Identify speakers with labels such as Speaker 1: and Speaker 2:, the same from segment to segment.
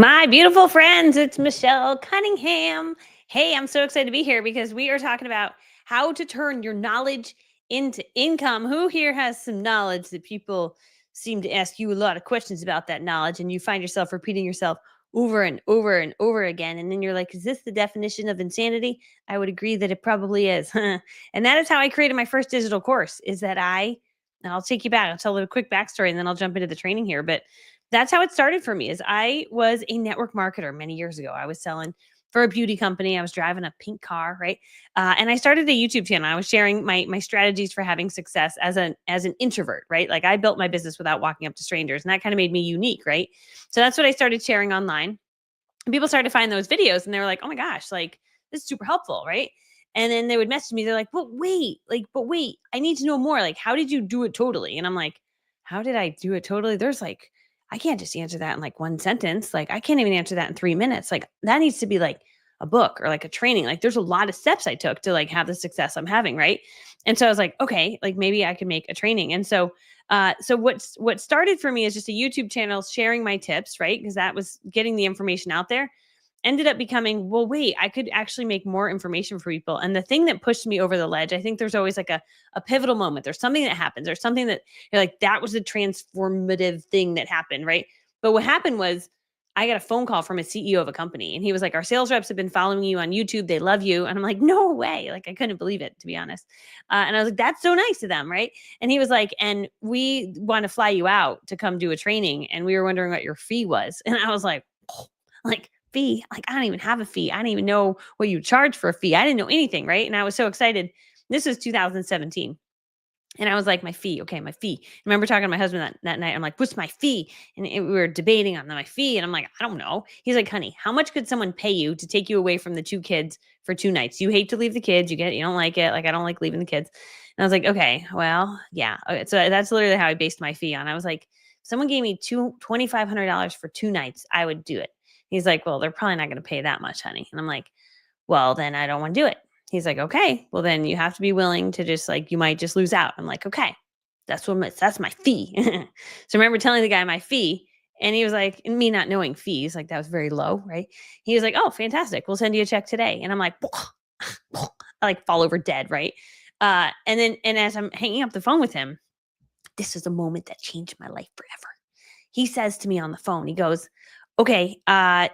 Speaker 1: My beautiful friends, it's Michelle Cunningham. Hey, I'm so excited to be here because we are talking about how to turn your knowledge into income. Who here has some knowledge that people seem to ask you a lot of questions about that knowledge and you find yourself repeating yourself over and over and over again? And then you're like, is this the definition of insanity? I would agree that it probably is. And that is how I created my first digital course, is that and I'll take you back. I'll tell a quick backstory and then I'll jump into the training here. But that's how it started for me. Is I was a network marketer many years ago. I was selling for a beauty company. I was driving a pink car, right? And I started a YouTube channel. I was sharing my strategies for having success as an introvert, right? Like I built my business without walking up to strangers, and that kind of made me unique, right? So that's what I started sharing online. And people started to find those videos, and they were like, "Oh my gosh, like this is super helpful," right? And then they would message me. They're like, but wait, I need to know more. Like, how did you do it totally?" And I'm like, "How did I do it totally? There's like, I can't just answer that in like one sentence. Like, I can't even answer that in 3 minutes. Like, that needs to be like a book or like a training. Like, there's a lot of steps I took to like have the success I'm having, right?" And so I was like, okay, like maybe I could make a training. And so what started for me is just a YouTube channel sharing my tips, right? Because that was getting the information out there. Ended up becoming, well, wait, I could actually make more information for people. And the thing that pushed me over the ledge, I think there's always like a pivotal moment. There's something that happens. There's something that you're like, that was a transformative thing that happened, right? But what happened was I got a phone call from a CEO of a company, and he was like, "Our sales reps have been following you on YouTube. They love you." And I'm like, "No way." Like, I couldn't believe it, to be honest. And I was like, "That's so nice of them." Right. And he was like, "And we want to fly you out to come do a training. And we were wondering what your fee was." And I was like, "Oh, like, fee? Like, I don't even have a fee. I didn't even know what you charge for a fee. I didn't know anything." Right. And I was so excited. This was 2017. And I was like, my fee. Okay, my fee. I remember talking to my husband that night. I'm like, what's my fee? And we were debating on my fee. And I'm like, I don't know. He's like, honey, how much could someone pay you to take you away from the two kids for 2 nights? You hate to leave the kids. You don't like it. Like, I don't like leaving the kids. And I was like, okay, well, yeah. Okay. So that's literally how I based my fee on. I was like, if someone gave me $2,500 for 2 nights, I would do it. He's like, well, they're probably not going to pay that much, honey. And I'm like, well, then I don't want to do it. He's like, okay, well, then you have to be willing to just like, you might just lose out. I'm like, okay, that's my fee. So I remember telling the guy my fee, and he was like, and me not knowing fees, like that was very low, right? He was like, oh, fantastic. We'll send you a check today. And I'm like, I like fall over dead, right? And as I'm hanging up the phone with him, this is a moment that changed my life forever. He says to me on the phone, he goes, okay,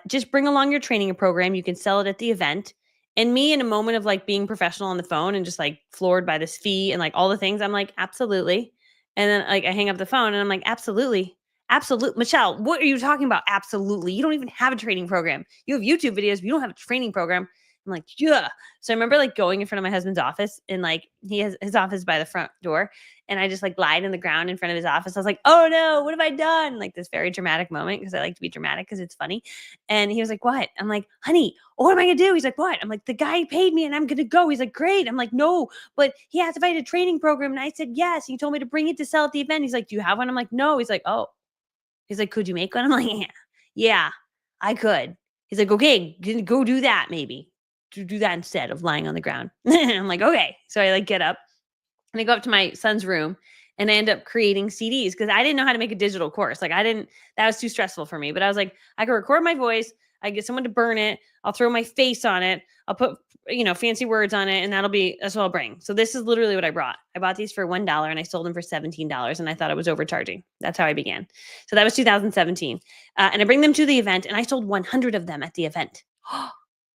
Speaker 1: just bring along your training program. You can sell it at the event. And me, in a moment of like being professional on the phone and just like floored by this fee and like all the things, I'm like, absolutely. And then like I hang up the phone and I'm like, absolutely. Absolutely. Michelle, what are you talking about? Absolutely. You don't even have a training program. You have YouTube videos, but you don't have a training program. I'm like, yeah. So I remember like going in front of my husband's office, and like he has his office by the front door. And I just like lied in the ground in front of his office. I was like, oh no, what have I done? Like this very dramatic moment, because I like to be dramatic because it's funny. And he was like, what? I'm like, honey, what am I going to do? He's like, what? I'm like, the guy paid me and I'm going to go. He's like, great. I'm like, no, but he asked if I had a training program. And I said, yes. He told me to bring it to sell at the event. He's like, do you have one? I'm like, no. He's like, oh. He's like, could you make one? I'm like, yeah, I could. He's like, okay, go do that maybe. Do that instead of lying on the ground. I'm like, okay. So I like get up and I go up to my son's room, and I end up creating CDs because I didn't know how to make a digital course. Like that was too stressful for me. But I was like, I could record my voice. I get someone to burn it. I'll throw my face on it. I'll put, fancy words on it, and that's what I'll bring. So this is literally what I brought. I bought these for $1 and I sold them for $17, and I thought I was overcharging. That's how I began. So that was 2017. And I bring them to the event, and I sold 100 of them at the event.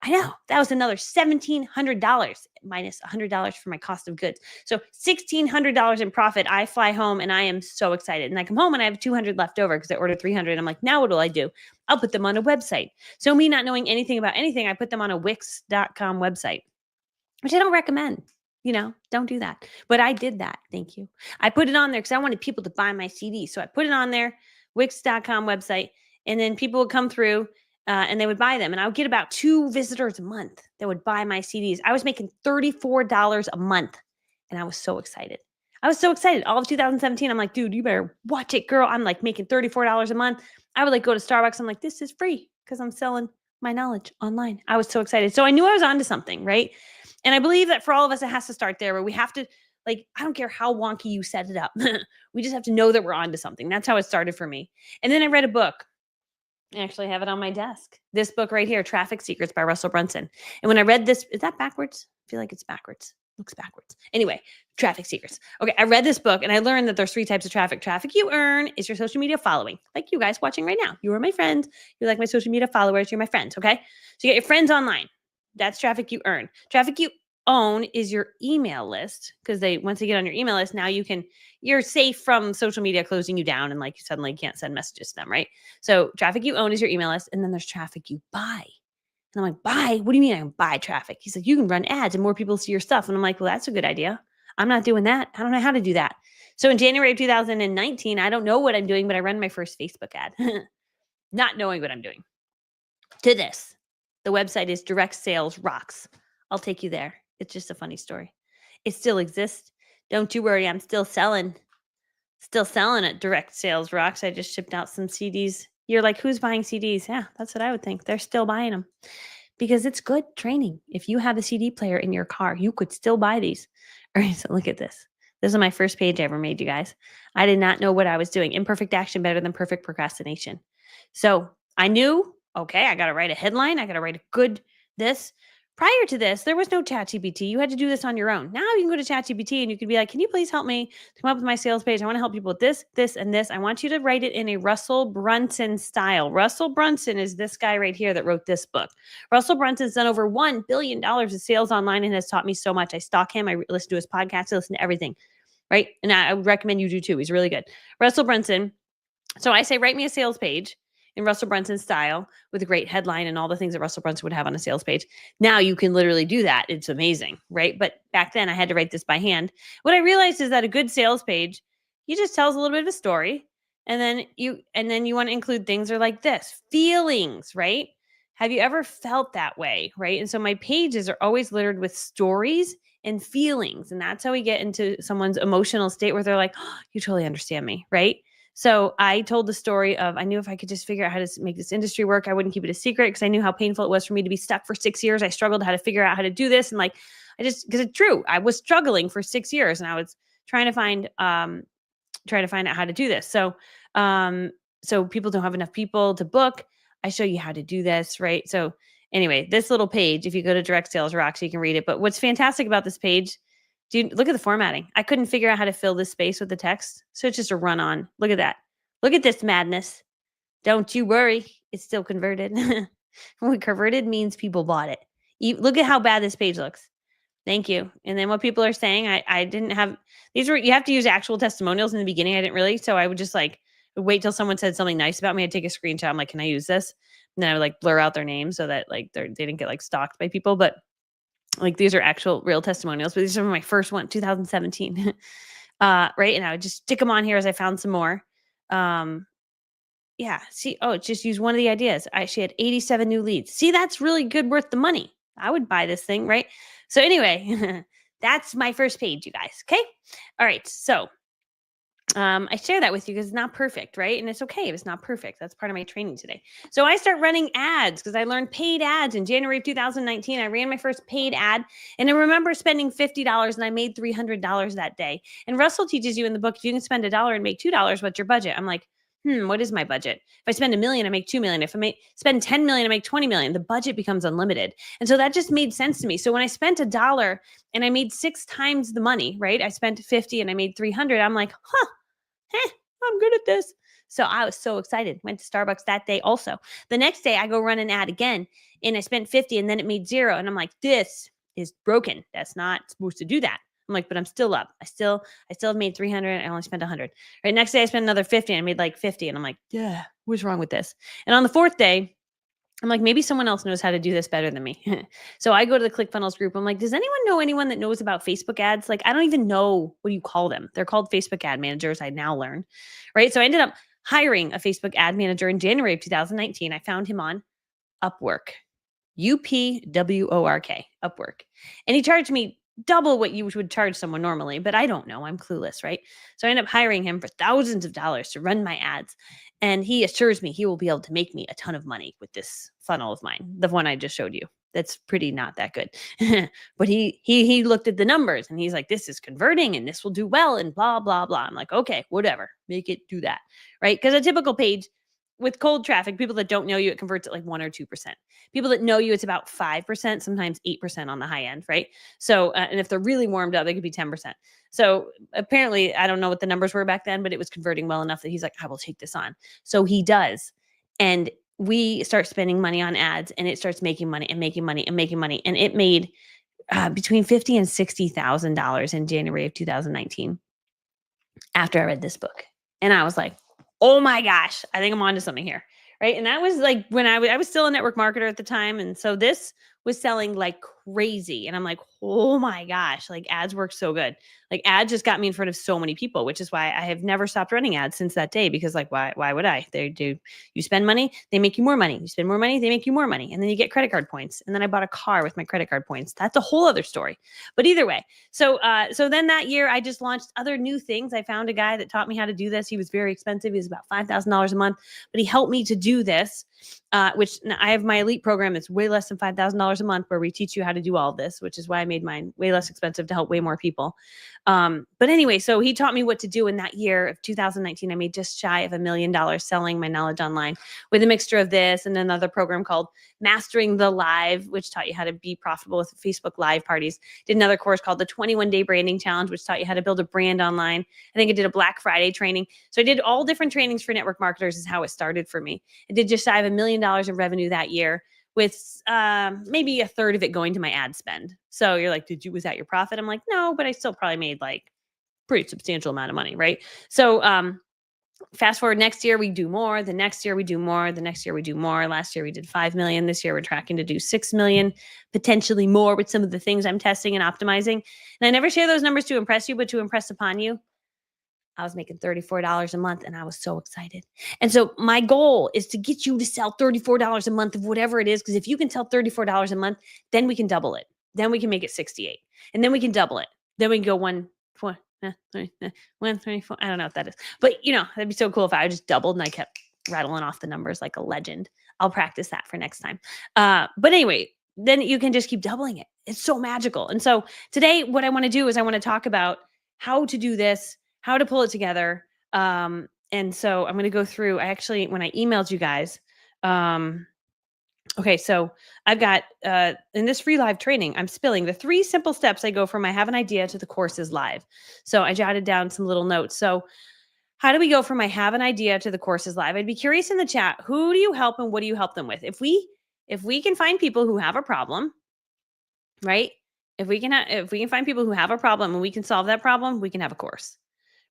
Speaker 1: I know, that was another $1,700 minus $100 for my cost of goods. So $1,600 in profit. I fly home and I am so excited. And I come home and I have 200 left over because I ordered 300. I'm like, now what will I do? I'll put them on a website. So me not knowing anything about anything, I put them on a Wix.com website, which I don't recommend. Don't do that. But I did that. Thank you. I put it on there because I wanted people to buy my CD. So I put it on there, Wix.com website, and then people would come through. And they would buy them. And I would get about 2 visitors a month that would buy my CDs. I was making $34 a month. And I was so excited. All of 2017, I'm like, dude, you better watch it, girl. I'm like making $34 a month. I would like go to Starbucks. I'm like, this is free because I'm selling my knowledge online. I was so excited. So I knew I was onto something, right? And I believe that for all of us, it has to start there, where we have to, like, I don't care how wonky you set it up. We just have to know that we're onto something. That's how it started for me. And then I read a book. I actually have it on my desk. This book right here, Traffic Secrets by Russell Brunson. And when I read this, is that backwards? I feel like it's backwards. Looks backwards. Anyway, Traffic Secrets. Okay, I read this book and I learned that there's 3 types of traffic. Traffic you earn is your social media following, like you guys watching right now. You are my friends. You're like my social media followers. You're my friends, okay? So you get your friends online. That's traffic you earn. Traffic you own is your email list, because once they get on your email list, now you're safe from social media closing you down and like you suddenly can't send messages to them, right? So traffic you own is your email list, and then there's traffic you buy. And I'm like, buy? What do you mean I can buy traffic? He's like, you can run ads and more people see your stuff. And I'm like, well, that's a good idea. I'm not doing that. I don't know how to do that. So in January of 2019, I don't know what I'm doing, but I ran my first Facebook ad, not knowing what I'm doing. To this, the website is Direct Sales Rocks. I'll take you there. It's just a funny story. It still exists. Don't you worry. I'm still selling at Direct Sales Rocks. I just shipped out some CDs. You're like, who's buying CDs? Yeah, that's what I would think. They're still buying them because it's good training. If you have a CD player in your car, you could still buy these. All right, so look at this. This is my first page I ever made, you guys. I did not know what I was doing. Imperfect action better than perfect procrastination. So I knew, okay, I got to write a headline. I got to write a good this. Prior to this, there was no ChatGPT. You had to do this on your own. Now you can go to ChatGPT and you can be like, can you please help me to come up with my sales page? I want to help people with this, this, and this. I want you to write it in a Russell Brunson style. Russell Brunson is this guy right here that wrote this book. Russell Brunson's done over $1 billion of sales online and has taught me so much. I stalk him. I listen to his podcast. I listen to everything, right? And I would recommend you do too. He's really good. Russell Brunson. So I say, write me a sales page in Russell Brunson style with a great headline and all the things that Russell Brunson would have on a sales page. Now you can literally do that. It's amazing, right? But back then I had to write this by hand. What I realized is that a good sales page, he just tells a little bit of a story, and then you want to include things that are like this, feelings, right? Have you ever felt that way, right? And so my pages are always littered with stories and feelings, and that's how we get into someone's emotional state where they're like, oh, you totally understand me, right? So I told the story of, I knew if I could just figure out how to make this industry work, I wouldn't keep it a secret, because I knew how painful it was for me to be stuck for 6 years. I struggled how to figure out how to do this. And like, because it's true. I was struggling for 6 years and I was trying to find out how to do this. So people don't have enough people to book. I show you how to do this, right? So anyway, this little page, if you go to Direct Sales Rocks, you can read it. But what's fantastic about this page, dude, look at the formatting. I couldn't figure out how to fill this space with the text. So it's just a run on. Look at that. Look at this madness. Don't you worry. It's still converted. When converted means people bought it. Look at how bad this page looks. Thank you. And then what people are saying, I didn't have, you have to use actual testimonials in the beginning. I didn't really. So I would just like wait till someone said something nice about me. I'd take a screenshot. I'm like, can I use this? And then I would like blur out their name so that like they didn't get like stalked by people. But like these are actual real testimonials, but these are my first one, 2017. Right. And I would just stick them on here as I found some more. Yeah. See, just use one of the ideas. She had 87 new leads. See, that's really good, worth the money. I would buy this thing, right? So anyway, that's my first page, you guys. Okay. All right. So I share that with you because it's not perfect, right? And it's okay if it's not perfect. That's part of my training today. So I start running ads because I learned paid ads in January of 2019. I ran my first paid ad, and I remember spending $50 and I made $300 that day. And Russell teaches you in the book, if you can spend $1 and make $2, what's your budget? I'm like, what is my budget? If I spend $1 million, I make $2 million. If I spend $10 million, I make $20 million. The budget becomes unlimited. And so that just made sense to me. So when I spent $1 and I made 6 times the money, right? I spent 50 and I made 300. I'm like, I'm good at this. So I was so excited. Went to Starbucks that day also. The next day I go run an ad again and I spent 50 and then it made 0. And I'm like, this is broken. That's not supposed to do that. I'm like, but I'm still up. I still have made 300. I only spent 100. Right. Next day I spent another 50 and I made like 50. And I'm like, yeah, what's wrong with this? And on the 4th day, I'm like, maybe someone else knows how to do this better than me. So I go to the ClickFunnels group. I'm like, does anyone know anyone that knows about Facebook ads? Like, I don't even know, what do you call them? They're called Facebook ad managers. I now learn, right? So I ended up hiring a Facebook ad manager in January of 2019. I found him on Upwork, UPWORK, Upwork. And he charged me double what you would charge someone normally, but I don't know. I'm clueless, right? So I ended up hiring him for thousands of dollars to run my ads. And he assures me he will be able to make me a ton of money with this funnel of mine, the one I just showed you. That's pretty not that good. But he looked at the numbers and he's like, this is converting and this will do well and blah, blah, blah. I'm like, okay, whatever. Make it do that, right? Because a typical page with cold traffic, people that don't know you, it converts at like 1 or 2%. People that know you, it's about 5%, sometimes 8% on the high end, right? So, and if they're really warmed up, they could be 10%. So apparently, I don't know what the numbers were back then, but it was converting well enough that he's like, I will take this on. So he does. And we start spending money on ads, and it starts making money and making money and making money. And it made between $50,000 and $60,000 in January of 2019 after I read this book. And I was like, oh my gosh, I think I'm onto something here. Right. And that was like when I was still a network marketer at the time. And so this was selling like crazy. And I'm like, oh my gosh, like ads work so good. Like ads just got me in front of so many people, which is why I have never stopped running ads since that day. Because like, why would I? They do, you spend money, they make you more money. You spend more money, they make you more money. And then you get credit card points. And then I bought a car with my credit card points. That's a whole other story. But either way, so then that year I just launched other new things. I found a guy that taught me how to do this. He was very expensive. He was about $5,000 a month, but he helped me to do this. Which I have my elite program. It's way less than $5,000 a month where we teach you how to do all this, which is why I made mine way less expensive to help way more people. But anyway, so he taught me what to do in that year of 2019. I made just shy of $1 million selling my knowledge online with a mixture of this and another program called Mastering the Live, which taught you how to be profitable with Facebook live parties. Did another course called the 21-Day Branding Challenge, which taught you how to build a brand online. I think I did a Black Friday training. So I did all different trainings for network marketers is how it started for me. I did just shy of $1 million in revenue that year with maybe a third of it going to my ad spend. So you're like, was that your profit? I'm like, no, but I still probably made like pretty substantial amount of money, right? So fast forward next year, we do more. The next year we do more. The next year we do more. Last year we did 5 million. This year we're tracking to do 6 million, potentially more with some of the things I'm testing and optimizing. And I never share those numbers to impress you, but to impress upon you. I was making $34 a month and I was so excited. And so my goal is to get you to sell $34 a month of whatever it is. Because if you can sell $34 a month, then we can double it. Then we can make it 68. And then we can double it. Then we can go 134. I don't know what that is. But that'd be so cool if I just doubled and I kept rattling off the numbers like a legend. I'll practice that for next time. But anyway, then you can just keep doubling it. It's so magical. And so today what I want to do is I want to talk about how to do this, how to pull it together. And so I'm going to go through, when I emailed you guys, okay, so I've got, in this free live training, I'm spilling the 3 simple steps I go from I have an idea to the course is live. So I jotted down some little notes. So how do we go from I have an idea to the course is live? I'd be curious in the chat, who do you help and what do you help them with? If we can find people who have a problem, right? If we can find people who have a problem and we can solve that problem, we can have a course.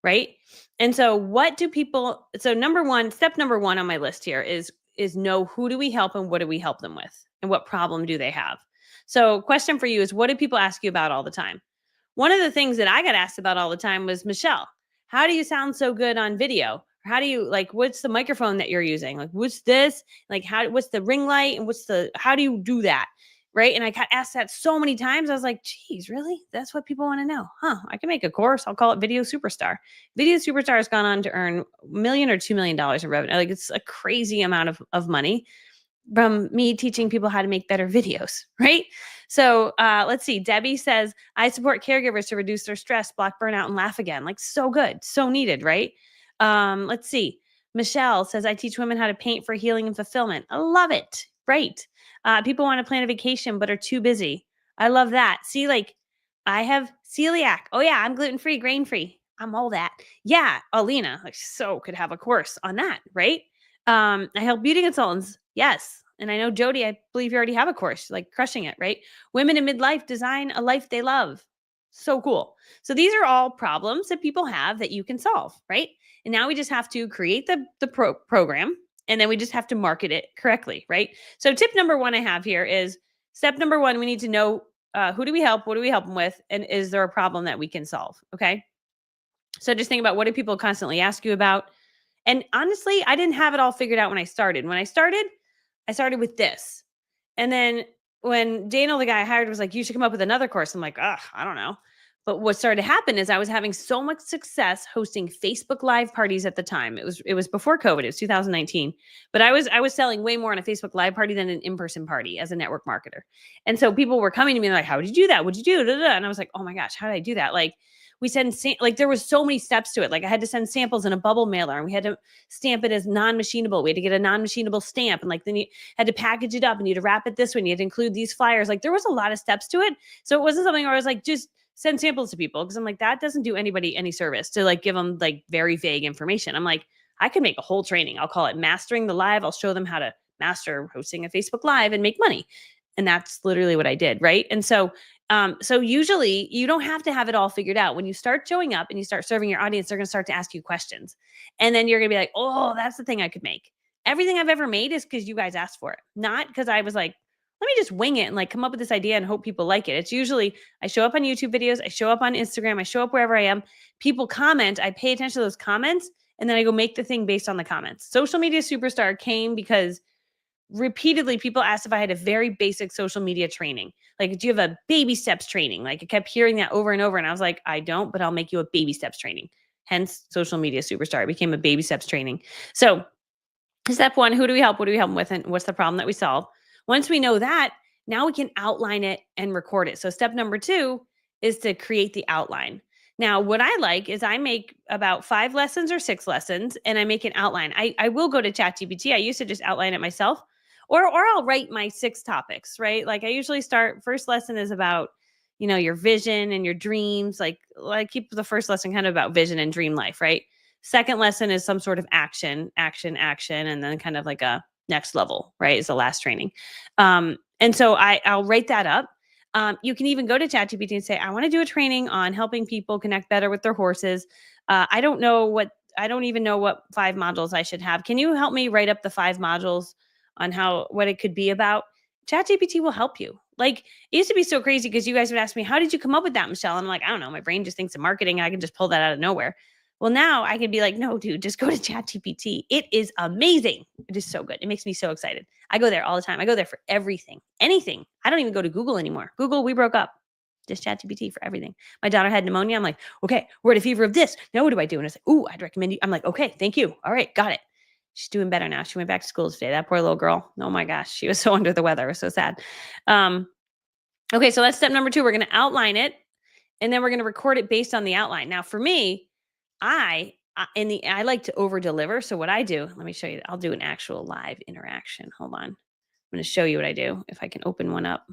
Speaker 1: Right. And so step number one on my list here is know who do we help and what do we help them with and what problem do they have? So question for you is, what do people ask you about all the time? One of the things that I got asked about all the time was, Michelle, how do you sound so good on video? How do you what's the microphone that you're using? Like, what's this? Like, what's the ring light and how do you do that? Right. And I got asked that so many times. I was like, geez, really? That's what people want to know. I can make a course. I'll call it Video Superstar. Video Superstar has gone on to earn $1 million or $2 million in revenue. Like, it's a crazy amount of money from me teaching people how to make better videos. Right. So let's see. Debbie says, I support caregivers to reduce their stress, block burnout, and laugh again. Like, so good. So needed. Right. Let's see. Michelle says, I teach women how to paint for healing and fulfillment. I love it. Right. People want to plan a vacation, but are too busy. I love that. See, like, I have celiac. Oh yeah, I'm gluten-free, grain-free. I'm all that. Yeah, Alina, so could have a course on that, right? I help beauty consultants. Yes. And I know Jody, I believe you already have a course, like crushing it, right? Women in midlife design a life they love. So cool. So these are all problems that people have that you can solve, right? And now we just have to create the program. And then we just have to market it correctly, right? So tip number 1 I have here is step number 1, we need to know who do we help, what do we help them with, and is there a problem that we can solve, okay? So just think about, what do people constantly ask you about? And honestly, I didn't have it all figured out when I started. When I started with this. And then when Daniel, the guy I hired, was like, you should come up with another course. I'm like, I don't know. But what started to happen is I was having so much success hosting Facebook live parties at the time. It was before COVID. It was 2019. But I was selling way more on a Facebook live party than an in-person party as a network marketer. And so people were coming to me like, how did you do that? What'd you do? And I was like, oh my gosh, how did I do that? Like, we send, like, there was so many steps to it. Like, I had to send samples in a bubble mailer, and we had to stamp it as non-machinable. We had to get a non-machinable stamp. And like, then you had to package it up, and you had to wrap it this way. And you had to include these flyers. Like, there was a lot of steps to it. So it wasn't something where I was like, just send samples to people. Cause I'm like, that doesn't do anybody any service to like give them like very vague information. I'm like, I could make a whole training. I'll call it Mastering the Live. I'll show them how to master hosting a Facebook Live and make money. And that's literally what I did. Right. And so usually you don't have to have it all figured out. When you start showing up and you start serving your audience, they're going to start to ask you questions. And then you're going to be like, oh, that's the thing I could make. Everything I've ever made is because you guys asked for it, not because I was like, let me just wing it and like come up with this idea and hope people like it. It's usually I show up on YouTube videos, I show up on Instagram, I show up wherever I am. People comment, I pay attention to those comments, and then I go make the thing based on the comments. Social Media Superstar came because repeatedly people asked if I had a very basic social media training. Like, do you have a baby steps training? Like, I kept hearing that over and over. And I was like, I don't, but I'll make you a baby steps training. Hence Social Media Superstar. It became a baby steps training. So step one, who do we help? What do we help them with? And what's the problem that we solve? Once we know that, now we can outline it and record it. So step number 2 is to create the outline. Now, what I like is I make about 5 lessons or 6 lessons, and I make an outline. I will go to ChatGPT. I used to just outline it myself, or I'll write my 6 topics, right? Like, I usually start, first lesson is about, your vision and your dreams. Like I keep the first lesson kind of about vision and dream life, right? Second lesson is some sort of action, and then kind of like a next level, right? Is the last training. And so I'll write that up. You can even go to ChatGPT and say, I want to do a training on helping people connect better with their horses. I don't even know what 5 modules I should have. Can you help me write up the 5 modules on what it could be about? ChatGPT will help you. Like, it used to be so crazy because you guys would ask me, how did you come up with that, Michelle? And I'm like, I don't know. My brain just thinks of marketing and I can just pull that out of nowhere. Well, now I can be like, no, dude, just go to ChatGPT. It is amazing. It is so good. It makes me so excited. I go there all the time. I go there for everything, anything. I don't even go to Google anymore. Google, we broke up. Just ChatGPT for everything. My daughter had pneumonia. I'm like, okay, we're at a fever of this. Now what do I do? And it's like, ooh, I'd recommend you. I'm like, okay, thank you. All right, got it. She's doing better now. She went back to school today. That poor little girl. Oh my gosh, she was so under the weather. It was so sad. Okay, so that's step number 2. We're going to outline it, and then we're going to record it based on the outline. Now, for me, I like to over deliver. So what I do, let me show you. I'll do an actual live interaction. Hold on. I'm going to show you what I do. If I can open one up.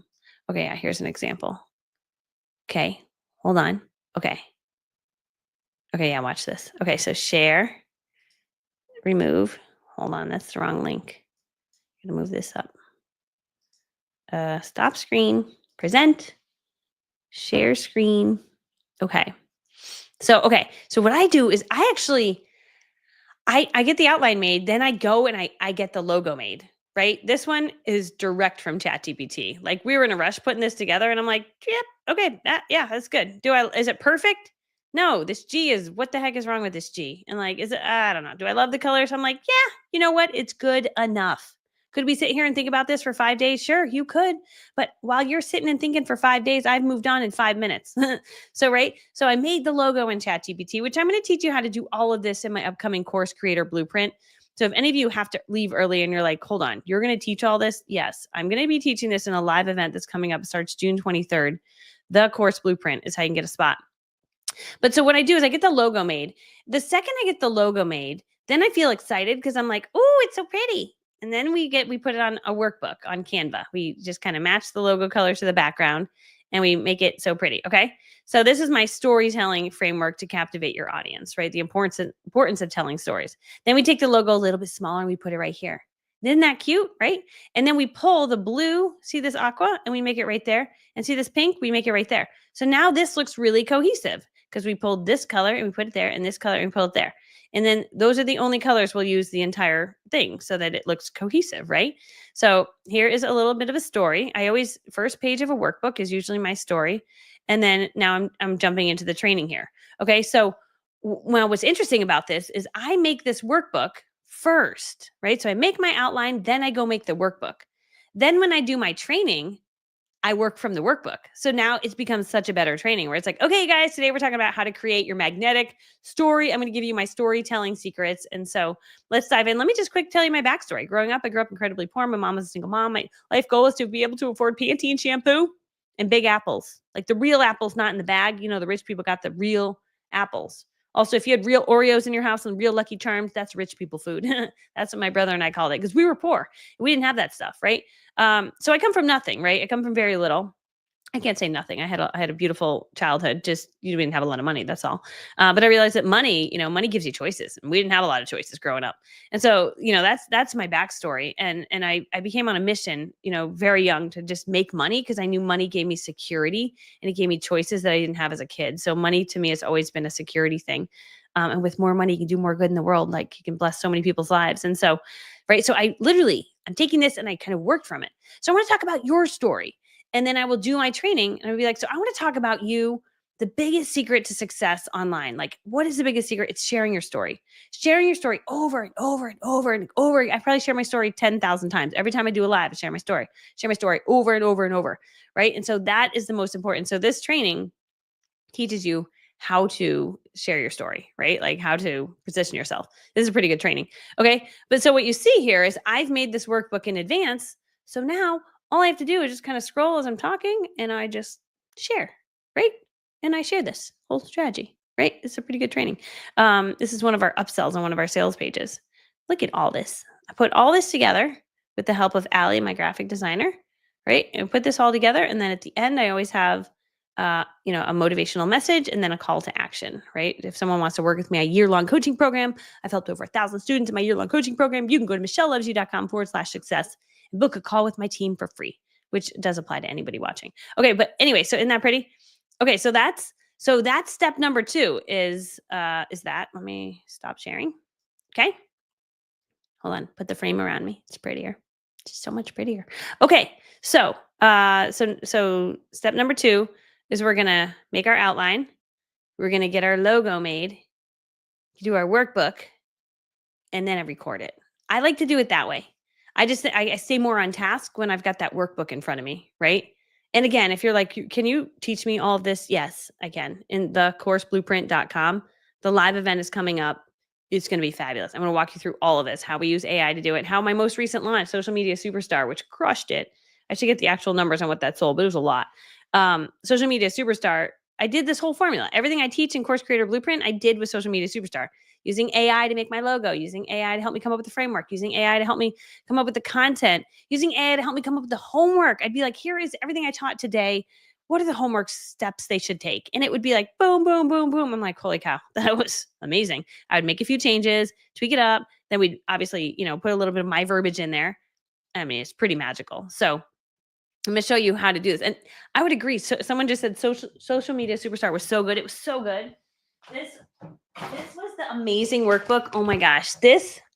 Speaker 1: Okay. Yeah, here's an example. Okay. Hold on. Okay. Okay. Yeah. Watch this. Okay. So share, remove. Hold on. That's the wrong link. I'm going to move this up. Stop screen, present, share screen. Okay. So what I do is I get the outline made, then I go and I get the logo made, right? This one is direct from ChatGPT. Like, we were in a rush putting this together, and I'm like, yep, okay, that's good. Is it perfect? No, this G is, what the heck is wrong with this G? And like, I don't know. Do I love the colors? I'm like, yeah, you know what? It's good enough. Could we sit here and think about this for 5 days? Sure, you could. But while you're sitting and thinking for 5 days, I've moved on in 5 minutes. So I made the logo in ChatGPT, which I'm going to teach you how to do all of this in my upcoming course Creator Blueprint. So if any of you have to leave early and you're like, hold on, you're going to teach all this? Yes, I'm going to be teaching this in a live event that's coming up. It starts June 23rd. The course Blueprint is how you can get a spot. But so what I do is I get the logo made. The second I get the logo made, then I feel excited because I'm like, oh, it's so pretty. And then we put it on a workbook on Canva. We just kind of match the logo colors to the background and we make it so pretty. Okay. So this is my storytelling framework to captivate your audience, right? The importance of telling stories. Then we take the logo a little bit smaller and we put it right here. Isn't that cute, right? And then we pull the blue, see this aqua, and we make it right there. And see this pink, we make it right there. So now this looks really cohesive because we pulled this color and we put it there, and this color and we pull it there. And then those are the only colors we'll use the entire thing so that it looks cohesive, right? So here is a little bit of a story. First page of a workbook is usually my story. And then now I'm jumping into the training here. Okay, so what's interesting about this is I make this workbook first, right? So I make my outline, then I go make the workbook. Then when I do my training, I work from the workbook. So now it's become such a better training where it's like, okay, guys, today we're talking about how to create your magnetic story. I'm going to give you my storytelling secrets. And so let's dive in. Let me just quick tell you my backstory. Growing up, I grew up incredibly poor. My mom was a single mom. My life goal is to be able to afford Pantene shampoo and big apples, like the real apples, not in the bag. The rich people got the real apples. Also, if you had real Oreos in your house and real Lucky Charms, that's rich people food. That's what my brother and I called it because we were poor. We didn't have that stuff, right? So I come from nothing, right? I come from very little. I can't say nothing. I had a beautiful childhood. Just you didn't have a lot of money. That's all. But I realized that money gives you choices, and we didn't have a lot of choices growing up. And so that's my backstory. And I became on a mission, very young to just make money because I knew money gave me security and it gave me choices that I didn't have as a kid. So money to me has always been a security thing. And with more money, you can do more good in the world. Like you can bless so many people's lives. And so, right. So I'm taking this and I kind of worked from it. So I want to talk about your story. And then I will do my training and I'll be like, so I want to talk about you, the biggest secret to success online. Like, what is the biggest secret? It's sharing your story. Sharing your story over and over and over and over. I probably share my story 10,000 times. Every time I do a live, I share my story. Share my story over and over and over. Right. And so that is the most important. So this training teaches you how to share your story, right? Like how to position yourself. This is a pretty good training. Okay. But so what you see here is I've made this workbook in advance. So now all I have to do is just kind of scroll as I'm talking and I just share, right? And I share this whole strategy, right? It's a pretty good training. This is one of our upsells on one of our sales pages. Look at all this. I put all this together with the help of Allie, my graphic designer, right? And put this all together. And then at the end, I always have a motivational message and then a call to action, right? If someone wants to work with me, a year-long coaching program, I've helped over 1,000 students in my year-long coaching program. You can go to michellelovesyou.com/success and book a call with my team for free, which does apply to anybody watching. Okay. But anyway, so isn't that pretty? Okay. So that's step number 2 is that, let me stop sharing. Okay. Hold on. Put the frame around me. It's prettier. It's so much prettier. Okay. So step number 2 is we're going to make our outline. We're going to get our logo made, do our workbook, and then I record it. I like to do it that way. I stay more on task when I've got that workbook in front of me, right? And again, if you're like, can you teach me all of this? Yes, I can. In thecourseblueprint.com, the live event is coming up. It's going to be fabulous. I'm going to walk you through all of this, how we use AI to do it, how my most recent launch, Social Media Superstar, which crushed it. I should get the actual numbers on what that sold, but it was a lot. Social Media Superstar, I did this whole formula. Everything I teach in Course Creator Blueprint, I did with Social Media Superstar, using AI to make my logo, using AI to help me come up with the framework, using AI to help me come up with the content, using AI to help me come up with the homework. I'd be like, here is everything I taught today. What are the homework steps they should take? And it would be like, boom, boom, boom, boom. I'm like, holy cow, that was amazing. I would make a few changes, tweak it up. Then we'd obviously, put a little bit of my verbiage in there. I mean, it's pretty magical. So I'm going to show you how to do this. And I would agree. So someone just said social Media Superstar was so good. It was so good. This was the amazing workbook. Oh my gosh.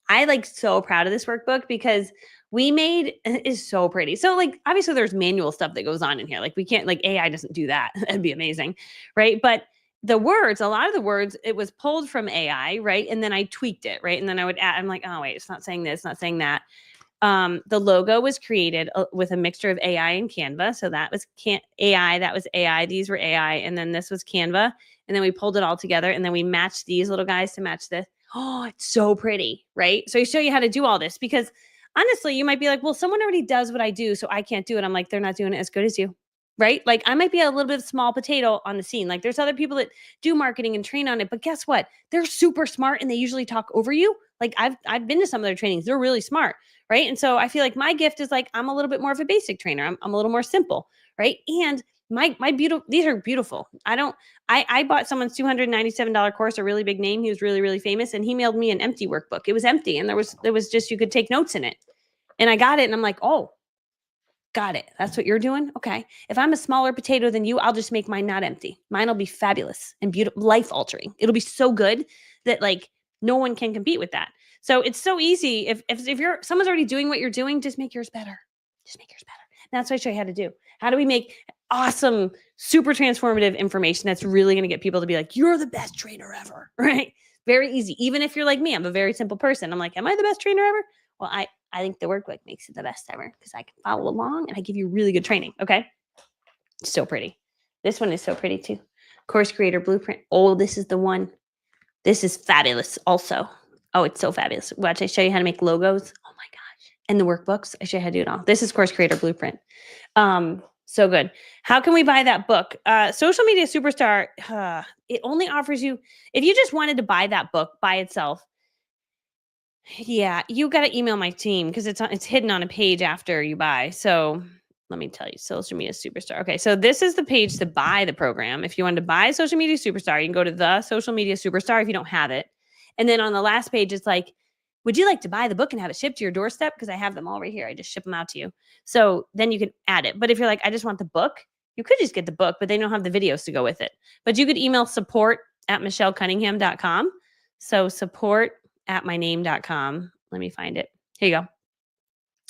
Speaker 1: I so proud of this workbook because is so pretty. So obviously there's manual stuff that goes on in here. Like we can't, AI doesn't do that. That'd be amazing. Right. But a lot of the words, it was pulled from AI. Right. And then I tweaked it. Right. And then I would add, I'm like, oh wait, it's not saying this, not saying that. The logo was created with a mixture of AI and Canva. So that was AI. That was AI. These were AI. And then this was Canva. And then we pulled it all together. And then we matched these little guys to match this. Oh, it's so pretty. Right. So I show you how to do all this because honestly, you might be like, well, someone already does what I do, so I can't do it. I'm like, they're not doing it as good as you. Right. Like I might be a little bit of small potato on the scene. Like there's other people that do marketing and train on it. But guess what? They're super smart and they usually talk over you. Like I've been to some of their trainings. They're really smart. Right. And so I feel like my gift is I'm a little bit more of a basic trainer. I'm a little more simple. Right. And my beautiful, these are beautiful. I bought someone's $297 course, a really big name. He was really, really famous. And he mailed me an empty workbook. It was empty. And there was just, you could take notes in it. And I got it. And I'm like, oh, got it. That's what you're doing. Okay. If I'm a smaller potato than you, I'll just make mine not empty. Mine will be fabulous and beautiful, life altering. It'll be so good that no one can compete with that. So it's so easy. If someone's already doing what you're doing, just make yours better. Just make yours better. And that's what I show you how to do. How do we make awesome, super transformative information that's really going to get people to be like, you're the best trainer ever, right? Very easy. Even if you're like me, I'm a very simple person. I'm like, am I the best trainer ever? Well, I think the workbook makes it the best ever because I can follow along and I give you really good training. Okay. So pretty. This one is so pretty too. Course Creator Blueprint. Oh, this is the one. This is fabulous also. Oh, it's so fabulous. Watch, I show you how to make logos. Oh my gosh. And the workbooks. I show you how to do it all. This is Course Creator Blueprint. So good. How can we buy that book? Social Media Superstar, it only offers you, if you just wanted to buy that book by itself, yeah, you got to email my team because it's hidden on a page after you buy. So let me tell you, Social Media Superstar. Okay, so this is the page to buy the program. If you want to buy Social Media Superstar, you can go to the Social Media Superstar if you don't have it. And then on the last page, it's like, would you like to buy the book and have it shipped to your doorstep? Because I have them all right here. I just ship them out to you. So then you can add it. But if you're like, I just want the book, you could just get the book, but they don't have the videos to go with it. But you could email support@michellcunningham.com. So support@myname.com. Let me find it. Here you go.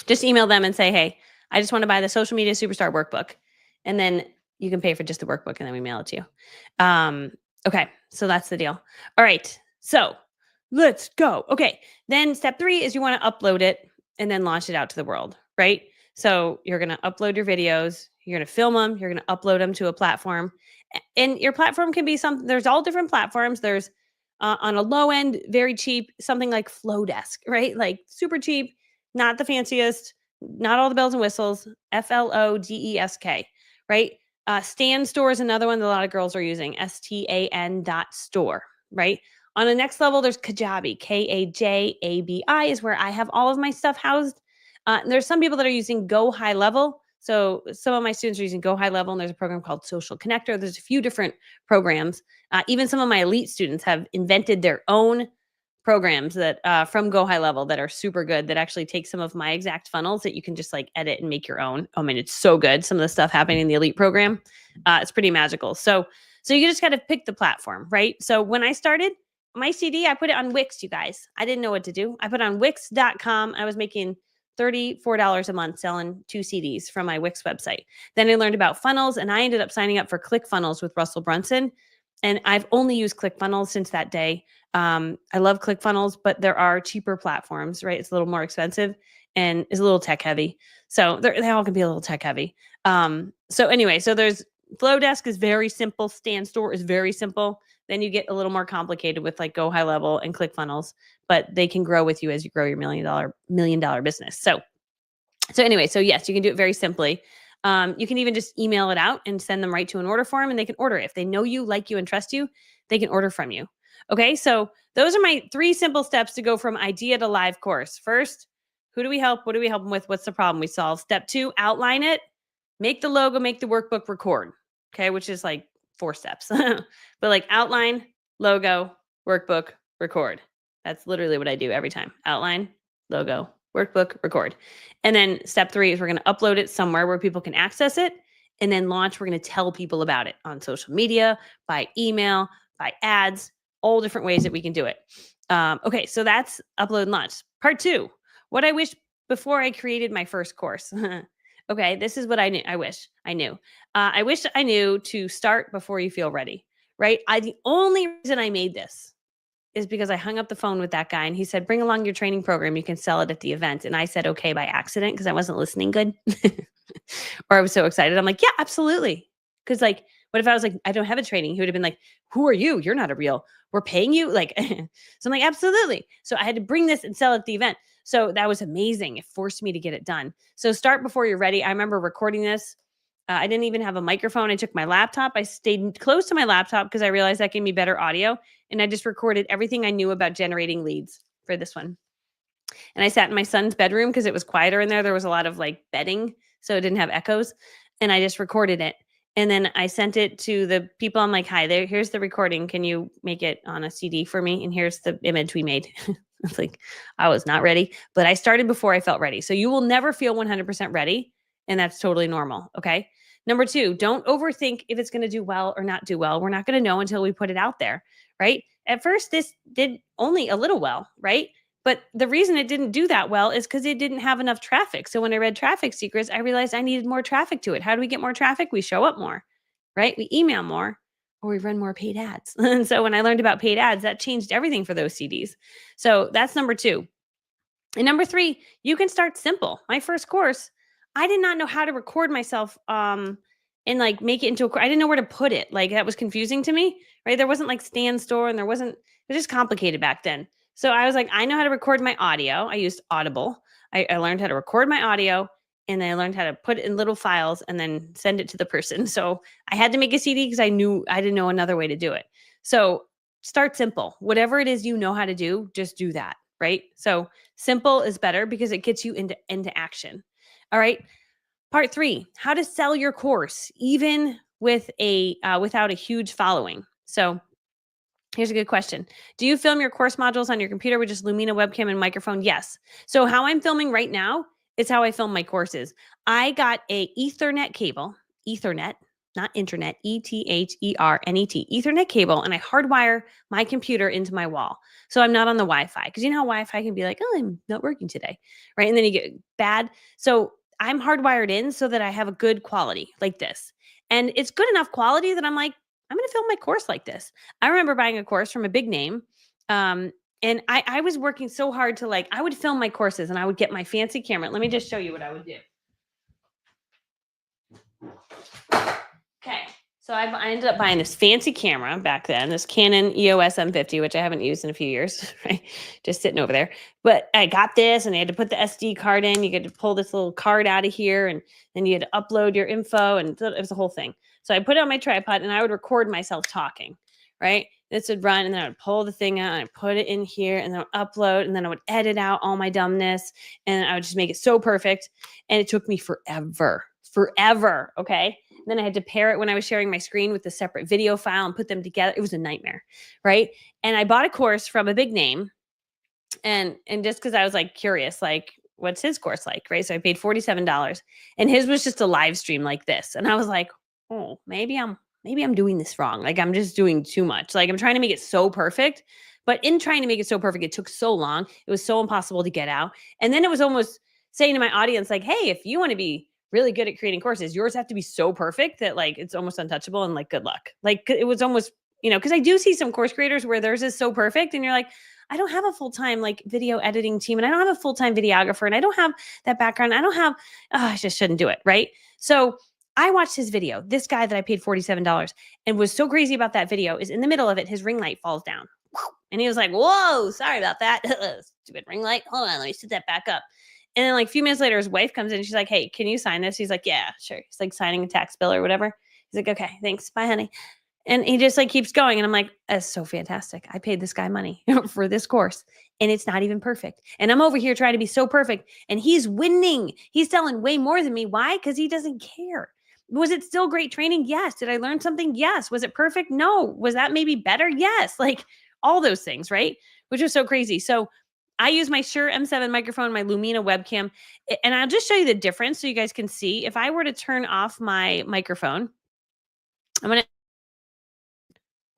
Speaker 1: Just email them and say, hey, I just want to buy the Social Media Superstar workbook. And then you can pay for just the workbook and then we mail it to you. Okay, so that's the deal. All right, so let's go. Okay, then step 3 is you want to upload it and then launch it out to the world, right? So you're going to upload your videos, you're going to film them, you're going to upload them to a platform. And your platform can be something, there's all different platforms. There's on a low end, very cheap, something like Flowdesk, right? Like super cheap, not the fanciest, not all the bells and whistles, Flodesk, right? Stan Store is another one that a lot of girls are using, STAN.store, right? On the next level, there's Kajabi, Kajabi is where I have all of my stuff housed. There's some people that are using Go High Level. So some of my students are using Go High Level, and there's a program called Social Connector. There's a few different programs. Even some of my elite students have invented their own programs that from Go High Level that are super good, that actually take some of my exact funnels that you can just like edit and make your own. I mean, it's so good. Some of the stuff happening in the elite program, it's pretty magical. So you just got to pick the platform, right? So when I started my CD, I put it on Wix, you guys. I didn't know what to do. I put it on Wix.com. I was making $34 a month selling 2 CDs from my Wix website. Then I learned about funnels and I ended up signing up for ClickFunnels with Russell Brunson. And I've only used ClickFunnels since that day. I love ClickFunnels, but there are cheaper platforms, right? It's a little more expensive and is a little tech heavy. So they all can be a little tech heavy. So anyway, so there's Flowdesk is very simple. Stan Store is very simple. Then you get a little more complicated with like Go High Level and ClickFunnels, but they can grow with you as you grow your million dollar business. So anyway, so yes, you can do it very simply. You can even just email it out and send them right to an order form and they can order it. If they know you, like you, and trust you, they can order from you. Okay, so those are my 3 simple steps to go from idea to live course. First, who do we help? What do we help them with? What's the problem we solve? Step 2, outline it, make the logo, make the workbook, record. Okay, which is like 4 steps. But like outline, logo, workbook, record. That's literally what I do every time. Outline, logo, workbook, record. And then step 3 is we're going to upload it somewhere where people can access it. And then launch, we're going to tell people about it on social media, by email, by ads, all different ways that we can do it. Okay, so that's upload and launch. Part 2, what I wish before I created my first course. Okay, this is what I knew. I wish I knew. I wish I knew to start before you feel ready, right? The only reason I made this is because I hung up the phone with that guy and he said, bring along your training program. You can sell it at the event. And I said, okay, by accident, because I wasn't listening good. Or I was so excited. I'm like, yeah, absolutely. Because like, what if I was like, I don't have a training? He would have been like, who are you? You're not a real, we're paying you. Like, so I'm like, absolutely. So I had to bring this and sell at the event. So that was amazing. It forced me to get it done. So start before you're ready. I remember recording this. I didn't even have a microphone. I took my laptop. I stayed close to my laptop because I realized that gave me better audio. And I just recorded everything I knew about generating leads for this one. And I sat in my son's bedroom because it was quieter in there. There was a lot of like bedding, so it didn't have echoes. And I just recorded it. And then I sent it to the people. I'm like, hi, here's the recording. Can you make it on a CD for me? And here's the image we made. It's like, I was not ready, but I started before I felt ready. So you will never feel 100% ready. And that's totally normal. Okay. Number 2, don't overthink if it's going to do well or not do well. We're not going to know until we put it out there, right? At first, this did only a little well, right? But the reason it didn't do that well is because it didn't have enough traffic. So when I read Traffic Secrets, I realized I needed more traffic to it. How do we get more traffic? We show up more, right? We email more or we run more paid ads. And so when I learned about paid ads, that changed everything for those CDs. So that's number 2. And number 3, you can start simple. My first course, I did not know how to record myself and like make it into I didn't know where to put it. Like that was confusing to me, right? There wasn't like Stan Store and it was just complicated back then. So I was like, I know how to record my audio. I used Audible. I learned how to record my audio and then I learned how to put it in little files and then send it to the person. So I had to make a CD because I didn't know another way to do it. So start simple. Whatever it is you know how to do, just do that, right? So simple is better because it gets you into action. All right. Part 3, how to sell your course even with a without a huge following. So here's a good question. Do you film your course modules on your computer with just Lumina webcam and microphone? Yes. So how I'm filming right now is how I film my courses. I got a Ethernet cable, Ethernet, not internet, Ethernet, Ethernet cable, and I hardwire my computer into my wall. So I'm not on the Wi-Fi, because you know how Wi-Fi can be like, oh, I'm not working today, right? And then you get bad. So I'm hardwired in so that I have a good quality like this. And it's good enough quality that I'm like, I'm going to film my course like this. I remember buying a course from a big name. And I was working so hard to I would film my courses and I would get my fancy camera. Let me just show you what I would do. Okay. So I ended up buying this fancy camera back then, this Canon EOS M50, which I haven't used in a few years, right? Just sitting over there. But I got this and I had to put the SD card in. You had to pull this little card out of here and then you had to upload your info and it was a whole thing. So I put it on my tripod and I would record myself talking, right? This would run and then I would pull the thing out and I put it in here and then I would upload and then I would edit out all my dumbness and I would just make it so perfect. And it took me forever, okay? Then I had to pair it when I was sharing my screen with a separate video file and put them together. It was a nightmare, right? And I bought a course from a big name and just because I was curious, what's his course like, right? So I paid $47 and his was just a live stream like this. And I was like, oh, maybe I'm doing this wrong. I'm just doing too much. I'm trying to make it so perfect, but in trying to make it so perfect, it took so long. It was so impossible to get out. And then it was almost saying to my audience, hey, if you want to be really good at creating courses, yours have to be so perfect that it's almost untouchable and good luck. It was almost, because I do see some course creators where theirs is so perfect and you're like, I don't have a full-time video editing team and I don't have a full-time videographer and I don't have that background. I don't have, I just shouldn't do it. Right. So I watched his video. This guy that I paid $47 and was so crazy about that video is in the middle of it, his ring light falls down. And he was like, whoa, sorry about that. Stupid ring light. Hold on, let me set that back up. And then a few minutes later, his wife comes in and she's like, hey, can you sign this? He's like, yeah, sure. He's signing a tax bill or whatever. He's like, okay, thanks. Bye, honey. And he just keeps going. And I'm like, that's so fantastic. I paid this guy money for this course and it's not even perfect. And I'm over here trying to be so perfect and he's winning. He's selling way more than me. Why? Because he doesn't care. Was it still great training? Yes. Did I learn something? Yes. Was it perfect? No. Was that maybe better? Yes. All those things, right? Which was so crazy. So I use my Shure M7 microphone, my Lumina webcam, and I'll just show you the difference so you guys can see. If I were to turn off my microphone, I'm going to,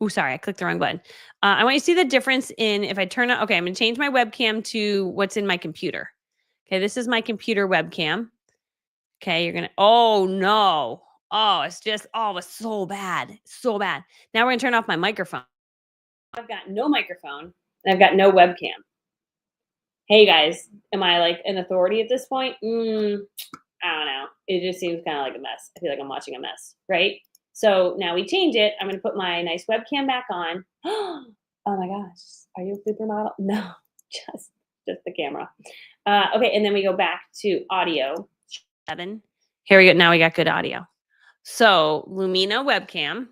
Speaker 1: oh, sorry, I clicked the wrong button. I want you to see the difference in if I turn on, okay, I'm going to change my webcam to what's in my computer. Okay, this is my computer webcam. Okay, you're going to, oh no. Oh, it's just, oh, it was so bad. So bad. Now we're going to turn off my microphone. I've got no microphone and I've got no webcam. Hey guys, am I an authority at this point? I don't know. It just seems kind of like a mess. I feel like I'm watching a mess, right? So now we change it. I'm going to put my nice webcam back on. Oh my gosh. Are you a supermodel? No, just the camera. Okay. And then we go back to audio. 7. Here we go. Now we got good audio. So Lumina webcam.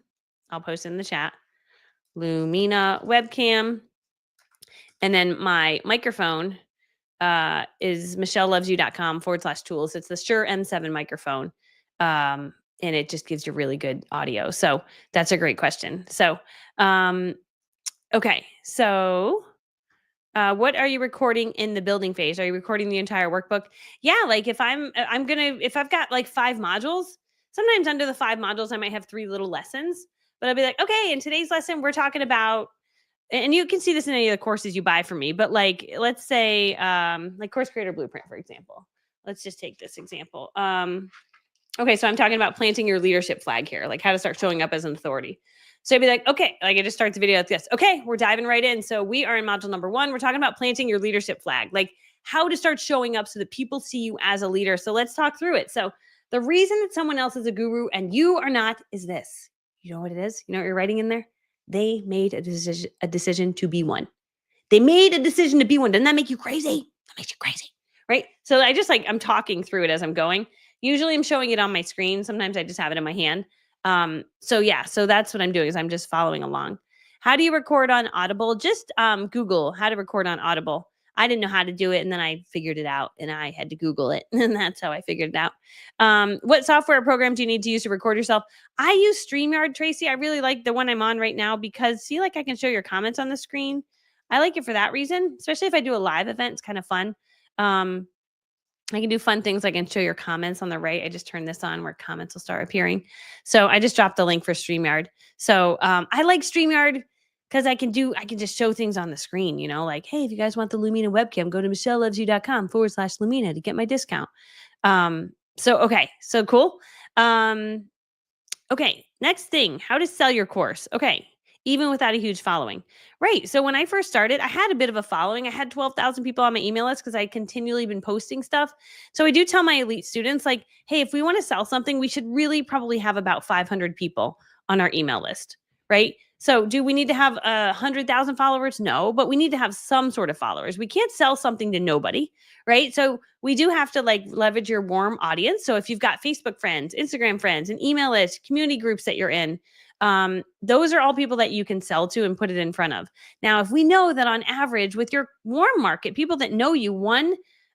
Speaker 1: I'll post it in the chat. Lumina webcam. And then my microphone is michellelovesyou.com/tools. It's the Shure M7 microphone. And it just gives you really good audio. So that's a great question. So, okay. So, what are you recording in the building phase? Are you recording the entire workbook? Yeah. If I've got 5 modules, sometimes under the 5 modules, I might have 3 little lessons, but I'll be like, okay, in today's lesson, we're talking about, and you can see this in any of the courses you buy from me, but let's say, Course Creator Blueprint, for example. Let's just take this example. Okay, so I'm talking about planting your leadership flag here, how to start showing up as an authority. So I'd be like, okay, I just start the video like this. Okay, we're diving right in. So we are in module number 1. We're talking about planting your leadership flag, how to start showing up so that people see you as a leader. So let's talk through it. So the reason that someone else is a guru and you are not is this. You know what it is? You know what you're writing in there? They made a decision to be one. They made a decision to be one. Doesn't that make you crazy? That makes you crazy, right? So I just I'm talking through it as I'm going. Usually I'm showing it on my screen. Sometimes I just have it in my hand. So yeah, so that's what I'm doing is I'm just following along. How do you record on Audible? Just Google how to record on Audible. I didn't know how to do it, and then I figured it out, and I had to Google it, and that's how I figured it out. What software or program do you need to use to record yourself? I use StreamYard, Tracy. I really like the one I'm on right now because see, I can show your comments on the screen. I like it for that reason, especially if I do a live event. It's kind of fun. Um, I can do fun things. I can show your comments on the right. I just turned this on where comments will start appearing. So I just dropped the link for StreamYard. So I like StreamYard because I can just show things on the screen, like, hey, if you guys want the Lumina webcam, go to michellelovesyou.com/Lumina to get my discount. Okay. So cool. Okay, next thing, how to sell your course. Okay, even without a huge following. Right. So when I first started, I had a bit of a following. I had 12,000 people on my email list because I continually been posting stuff. So I do tell my elite students, like, hey, if we want to sell something, we should really probably have about 500 people on our email list. Right. So do we need to have 100,000 followers? No, but we need to have some sort of followers. We can't sell something to nobody. Right. So we do have to leverage your warm audience. So if you've got Facebook friends, Instagram friends, an email list, community groups that you're in, those are all people that you can sell to and put it in front of. Now, if we know that on average with your warm market, people that know you,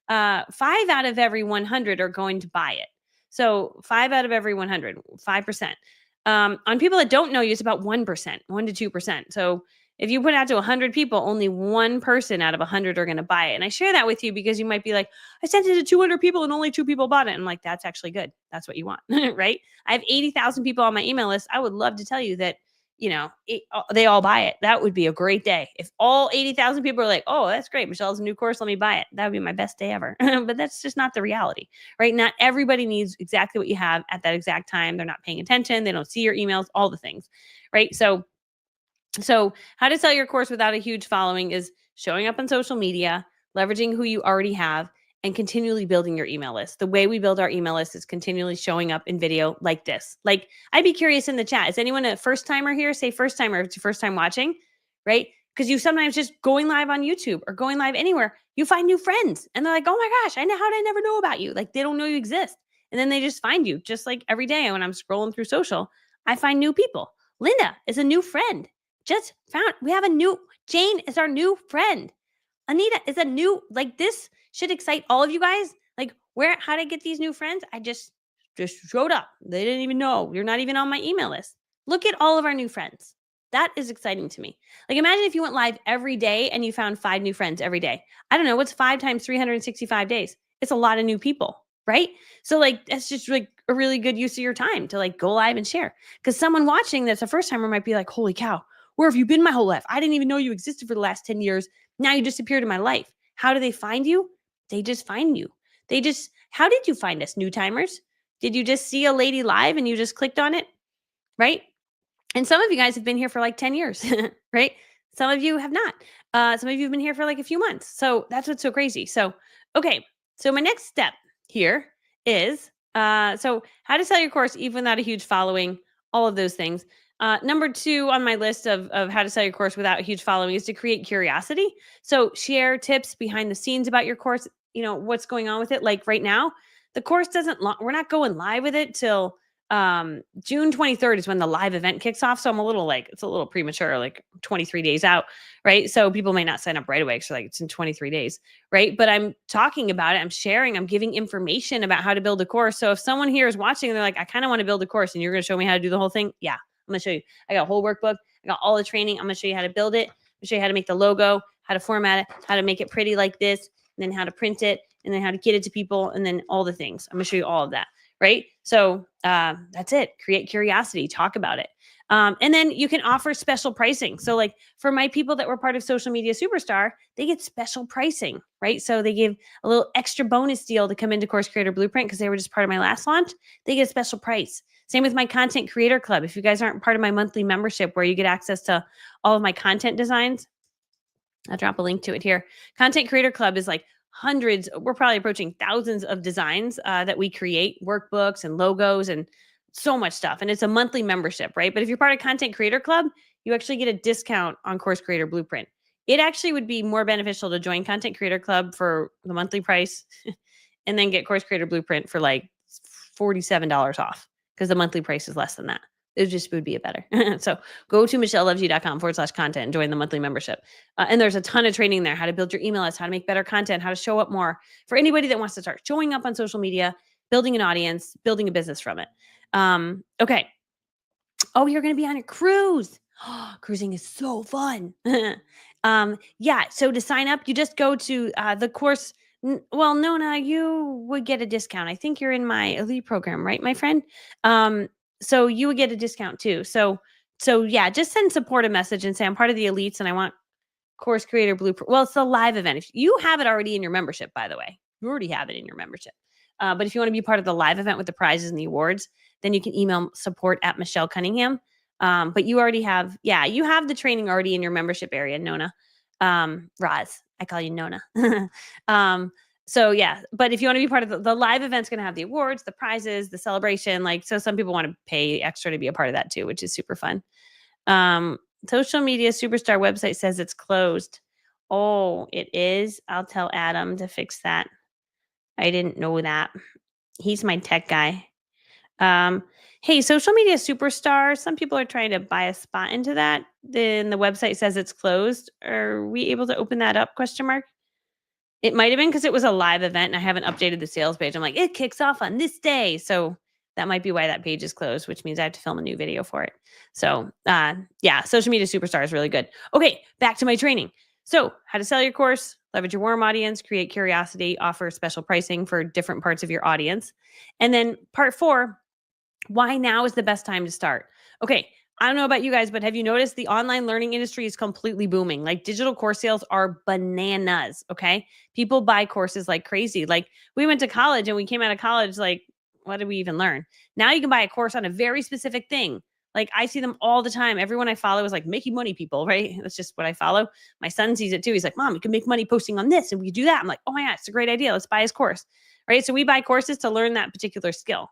Speaker 1: 5 out of every 100 are going to buy it. So 5 out of every 100, 5%. On people that don't know you, it's about 1%, 1 to 2%. So if you put it out to 100 people, only one person out of 100 are going to buy it. And I share that with you because you might be like, I sent it to 200 people and only 2 people bought it. I'm like, that's actually good. That's what you want, right? I have 80,000 people on my email list. I would love to tell you that, they all buy it. That would be a great day. If all 80,000 people are like, oh, that's great. Michelle's a new course. Let me buy it. That would be my best day ever. But that's just not the reality, right? Not everybody needs exactly what you have at that exact time. They're not paying attention. They don't see your emails, all the things, right? So how to sell your course without a huge following is showing up on social media, leveraging who you already have, and continually building your email list. The way we build our email list is continually showing up in video like this. Like, I'd be curious in the chat, is anyone a first timer here? Say first timer if it's your first time watching, right? Because you sometimes just going live on YouTube or going live anywhere, you find new friends and they're like, oh my gosh, how did I never know about you? Like, they don't know you exist. And then they just find you, just like every day when I'm scrolling through social, I find new people. Linda is a new friend. We have a new, Jane is our new friend. Anita is a new, this should excite all of you guys. How did I get these new friends? I just showed up. They didn't even know. You're not even on my email list. Look at all of our new friends. That is exciting to me. Imagine if you went live every day and you found 5 new friends every day. I don't know. What's 5 times 365 days? It's a lot of new people, right? So that's just a really good use of your time to go live and share. Because someone watching that's a first timer might be like, holy cow, where have you been my whole life? I didn't even know you existed for the last 10 years. Now you disappeared in my life. How do they find you? They just find you. How did you find us, new timers? Did you just see a lady live and you just clicked on it? Right? And some of you guys have been here for 10 years, right? Some of you have not. Some of you have been here for a few months. So that's what's so crazy. So, okay. So my next step here is, so how to sell your course even without a huge following, all of those things. Number 2 on my list of how to sell your course without a huge following is to create curiosity. So share tips behind the scenes about your course, what's going on with it. Like right now, the course we're not going live with it till June 23rd is when the live event kicks off. So I'm it's a little premature, 23 days out, right? So people may not sign up right away. So it's in 23 days, right? But I'm talking about it. I'm sharing, I'm giving information about how to build a course. So if someone here is watching and they're like, I kind of want to build a course and you're going to show me how to do the whole thing. Yeah, I'm going to show you. I got a whole workbook. I got all the training. I'm going to show you how to build it. I'm going to show you how to make the logo, how to format it, how to make it pretty like this, and then how to print it, and then how to get it to people, and then all the things. I'm going to show you all of that. Right? So that's it. Create curiosity, talk about it. And then you can offer special pricing. So for my people that were part of Social Media Superstar, they get special pricing, right? So they give a little extra bonus deal to come into Course Creator Blueprint because they were just part of my last launch. They get a special price. Same with my Content Creator Club. If you guys aren't part of my monthly membership where you get access to all of my content designs, I'll drop a link to it here. Content Creator Club is hundreds, we're probably approaching thousands of designs that we create, workbooks and logos and so much stuff. And it's a monthly membership, right? But if you're part of Content Creator Club, you actually get a discount on Course Creator Blueprint. it actually would be more beneficial to join Content Creator Club for the monthly price and then get Course Creator Blueprint for like $47 off because the monthly price is less than that. It just would be a better. So go to michellelovesyou.com/content and join the monthly membership. And there's a ton of training there, how to build your email list, how to make better content, how to show up more for anybody that wants to start showing up on social media, building an audience, building a business from it. Okay. Oh, you're going to be on a cruise. Cruising is so fun. Yeah. So to sign up, you just go to the course. Well, Nona, you would get a discount. I think you're in my elite program, right, my friend? So you would get a discount too. So yeah, just send support a message and say I'm part of the elites and I want Course Creator Blueprint. Well, it's the live event. If you have it already in your membership, by the way, you already have it in your membership. But if you want to be part of the live event with the prizes and the awards, then you can email support at Michelle Cunningham. But you already have, you have the training already in your membership area, Nona. Roz, I call you Nona. So yeah, but if you want to be part of the live event's going to have the awards, the prizes, the celebration. Like, so some people want to pay extra to be a part of that too, which is super fun. Social media superstar website says it's closed. Oh, it is. I'll tell Adam to fix that. I didn't know that. He's my tech guy. Hey, social media superstar. Some people are trying to buy a spot into that. Then the website says it's closed. Are we able to open that up? Question mark. It might have been because it was a live event and I haven't updated the sales page. I'm like, it kicks off on this day. So that might be why that page is closed, which means I have to film a new video for it. So yeah, social media superstar is really good. Okay, back to my training. So how to sell your course, leverage your warm audience, create curiosity, offer special pricing for different parts of your audience. And then part 4, why now is the best time to start. Okay, I don't know about you guys, but have you noticed the online learning industry is completely booming? Like digital course sales are bananas, okay? People buy courses like crazy. Like we went to college and we came out of college like, what did we even learn? Now you can buy a course on a very specific thing. Like I see them all the time. Everyone I follow is like making money people, right? That's just what I follow. My son sees it too. He's like, Mom, you can make money posting on this and we do that. I'm like, oh my God, it's a great idea. Let's buy his course, right? So we buy courses to learn that particular skill.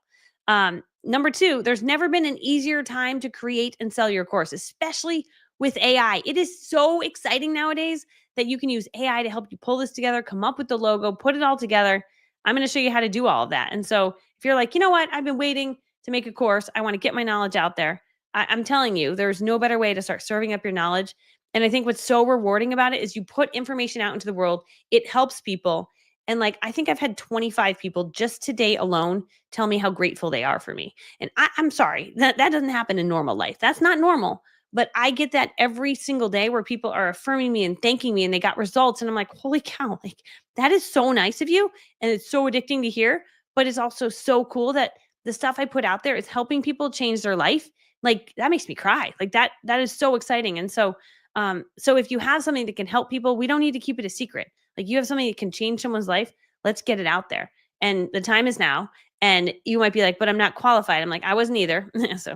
Speaker 1: Number 2, there's never been an easier time to create and sell your course, especially with AI. It is so exciting nowadays that you can use AI to help you pull this together, come up with the logo, put it all together. I'm going to show you how to do all of that. And so if you're like, you know what, I've been waiting to make a course, I want to get my knowledge out there. I'm telling you, there's no better way to start serving up your knowledge. And I think what's so rewarding about it is you put information out into the world. It helps people. And like, I think I've had 25 people just today alone tell me how grateful they are for me. And I'm sorry, that doesn't happen in normal life. That's not normal. But I get that every single day where people are affirming me and thanking me and they got results. And I'm like, holy cow, like that is so nice of you. And it's so addicting to hear. But it's also so cool that the stuff I put out there is helping people change their life. Like that makes me cry. Like that is so exciting. And so if you have something that can help people, we don't need to keep it a secret. Like you have something that can change someone's life, let's get it out there. And the time is now. And you might be like, but I'm not qualified. I'm like, I wasn't either. So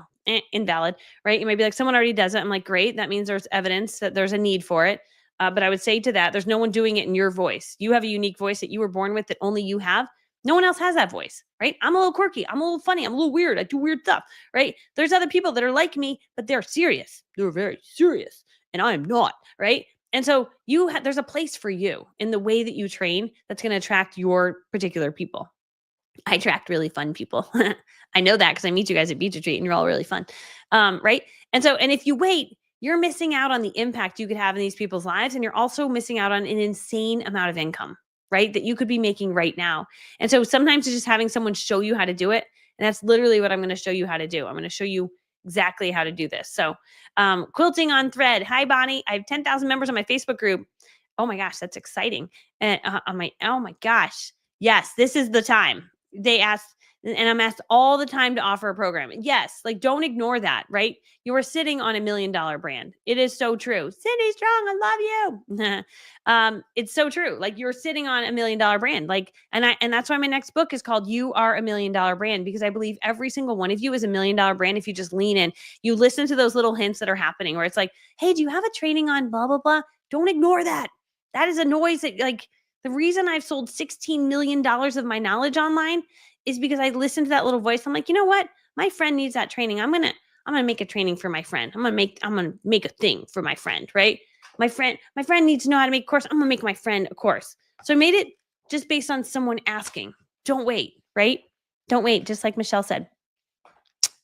Speaker 1: invalid, right? You might be like, someone already does it. I'm like, great. That means there's evidence that there's a need for it. But I would say to that, there's no one doing it in your voice. You have a unique voice that you were born with that only you have. No one else has that voice, right? I'm a little quirky. I'm a little funny. I'm a little weird. I do weird stuff, right? There's other people that are like me, but they're serious. They're very serious. And I'm not, right? And so there's a place for you in the way that you train that's going to attract your particular people. I attract really fun people. I know that because I meet you guys at Beach Retreat and you're all really fun. Right. And if you wait, you're missing out on the impact you could have in these people's lives. And you're also missing out on an insane amount of income, right? That you could be making right now. And so sometimes it's just having someone show you how to do it. And that's literally what I'm going to show you how to do. I'm going to show you exactly how to do this. So quilting on thread. Hi, Bonnie. I have 10,000 members on my Facebook group. Oh my gosh, that's exciting. And oh my gosh. Yes, this is the time. They asked, and I'm asked all the time to offer a program. Yes, like don't ignore that, right? You are sitting on $1 million brand. It is so true. Cindy Strong, I love you. It's so true. Like you're sitting on $1 million brand. Like, and that's why my next book is called You Are a $1 Million Brand, because I believe every single one of you is $1 million brand. If you just lean in, you listen to those little hints that are happening, where it's like, hey, do you have a training on blah, blah, blah? Don't ignore that. That is a noise that the reason I've sold $16 million of my knowledge online is because I listened to that little voice. I'm like, you know what? My friend needs that training. I'm gonna make a training for my friend. I'm gonna make a thing for my friend, right? my friend needs to know how to make a course. I'm gonna make my friend a course. So I made it just based on someone asking. Don't wait, right? Don't wait, just like Michelle said.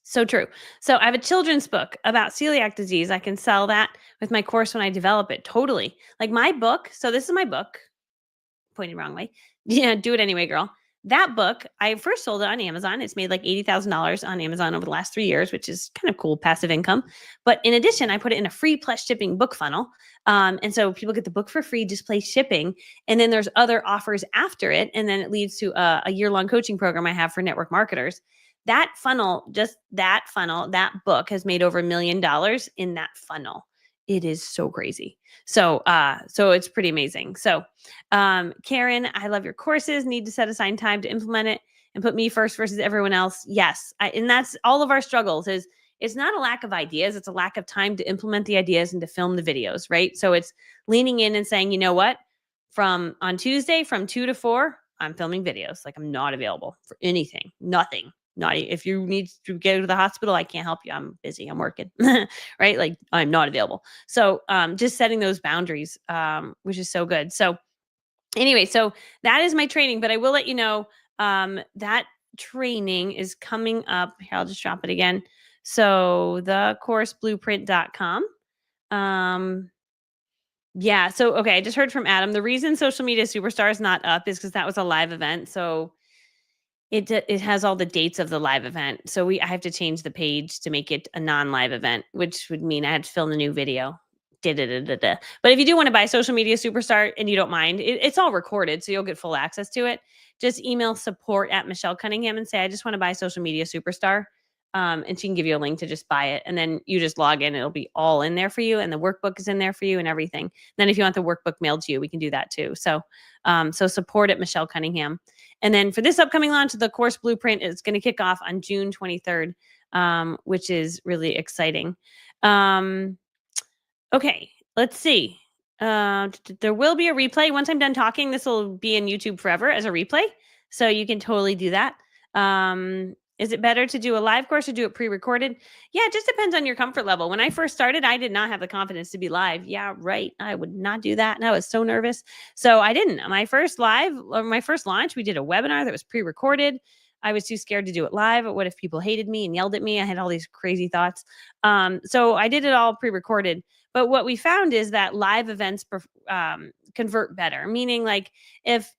Speaker 1: So true. So I have a children's book about celiac disease. I can sell that with my course when I develop it. Totally. Like my book. So this is my book. Pointed wrong way. Yeah, do it anyway, girl. That book, I first sold it on Amazon. It's made like $80,000 on Amazon over the last 3 years, which is kind of cool passive income. But in addition, I put it in a free plus shipping book funnel. And so people get the book for free, just play shipping. And then there's other offers after it. And then it leads to a year-long coaching program I have for network marketers. That funnel, just that funnel, that book has made over $1 million in that funnel. It is so crazy. So it's pretty amazing. So Karen, I love your courses. Need to set aside time to implement it and put me first versus everyone else. Yes. And that's all of our struggles is it's not a lack of ideas. It's a lack of time to implement the ideas and to film the videos, right? So it's leaning in and saying, you know what, from on Tuesday from 2 to 4, I'm filming videos. Like I'm not available for anything, nothing. Not if you need to go to the hospital, I can't help you. I'm busy. I'm working, right? Like I'm not available. So just setting those boundaries, which is so good. So anyway, so that is my training, but I will let you know that training is coming up. Here, I'll just drop it again. So thecourseblueprint.com. Yeah. So, okay. I just heard from Adam. The reason Social Media Superstar is not up is because that was a live event. So it has all the dates of the live event. So I have to change the page to make it a non-live event, which would mean I had to film a new video. Da-da-da-da-da. But if you do want to buy Social Media Superstar and you don't mind, it's all recorded, so you'll get full access to it. Just email support@Michelle Cunningham and say, I just want to buy Social Media Superstar. And she can give you a link to just buy it. And then you just log in. It'll be all in there for you. And the workbook is in there for you and everything. Then if you want the workbook mailed to you, we can do that too. So support@Michelle Cunningham. And then for this upcoming launch, the course blueprint is going to kick off on June 23rd, which is really exciting. Okay, let's see. There will be a replay. Once I'm done talking, this will be in YouTube forever as a replay. So you can totally do that. Is it better to do a live course or do it pre-recorded? Yeah, it just depends on your comfort level. When I first started, I did not have the confidence to be live. Yeah, right. I would not do that. And I was so nervous. So I didn't. My first live or my first launch, we did a webinar that was pre-recorded. I was too scared to do it live. What if people hated me and yelled at me? I had all these crazy thoughts. So I did it all pre-recorded. But what we found is that live events convert better, meaning like if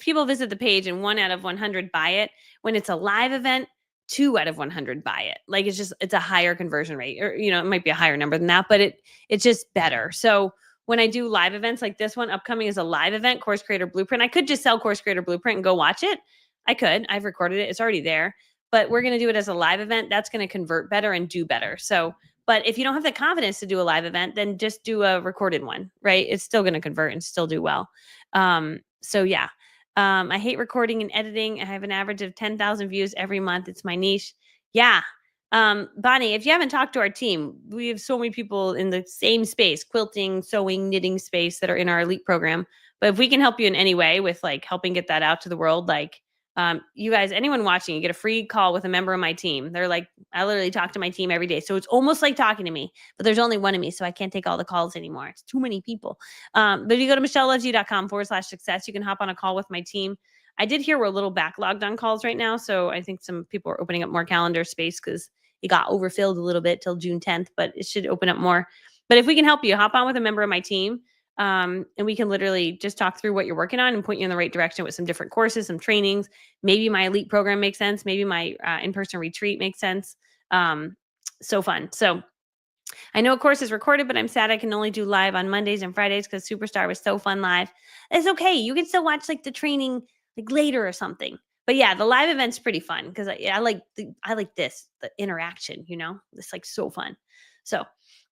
Speaker 1: people visit the page and 1 out of 100 buy it, when it's a live event, 2 out of 100 buy it. Like it's a higher conversion rate, or it might be a higher number than that, but it's just better. So when I do live events like this one, upcoming is a live event, Course Creator Blueprint. I could just sell Course Creator Blueprint and go watch it. I could. I've recorded it. It's already there. But we're going to do it as a live event. That's going to convert better and do better. So, but if you don't have the confidence to do a live event, then just do a recorded one, right? It's still going to convert and still do well. So yeah, I hate recording and editing. I have an average of 10,000 views every month. It's my niche. Yeah. Bonnie, if you haven't talked to our team, we have so many people in the same space, quilting, sewing, knitting space that are in our elite program. But if we can help you in any way with like helping get that out to the world, like you guys, anyone watching, you get a free call with a member of my team. They're like, I literally talk to my team every day. So it's almost like talking to me, but there's only one of me. So I can't take all the calls anymore. It's too many people. But if you go to michellelovesyou.com/success, you can hop on a call with my team. I did hear we're a little backlogged on calls right now. So I think some people are opening up more calendar space because it got overfilled a little bit till June 10th, but it should open up more. But if we can help you, hop on with a member of my team. And we can literally just talk through what you're working on and point you in the right direction with some different courses, some trainings. Maybe my elite program makes sense. Maybe my in-person retreat makes sense. So fun. So I know a course is recorded, but I'm sad I can only do live on Mondays and Fridays because Superstar was so fun live. It's okay. You can still watch like the training like later or something. But yeah, the live event's pretty fun because I like this, the interaction, it's like so fun. So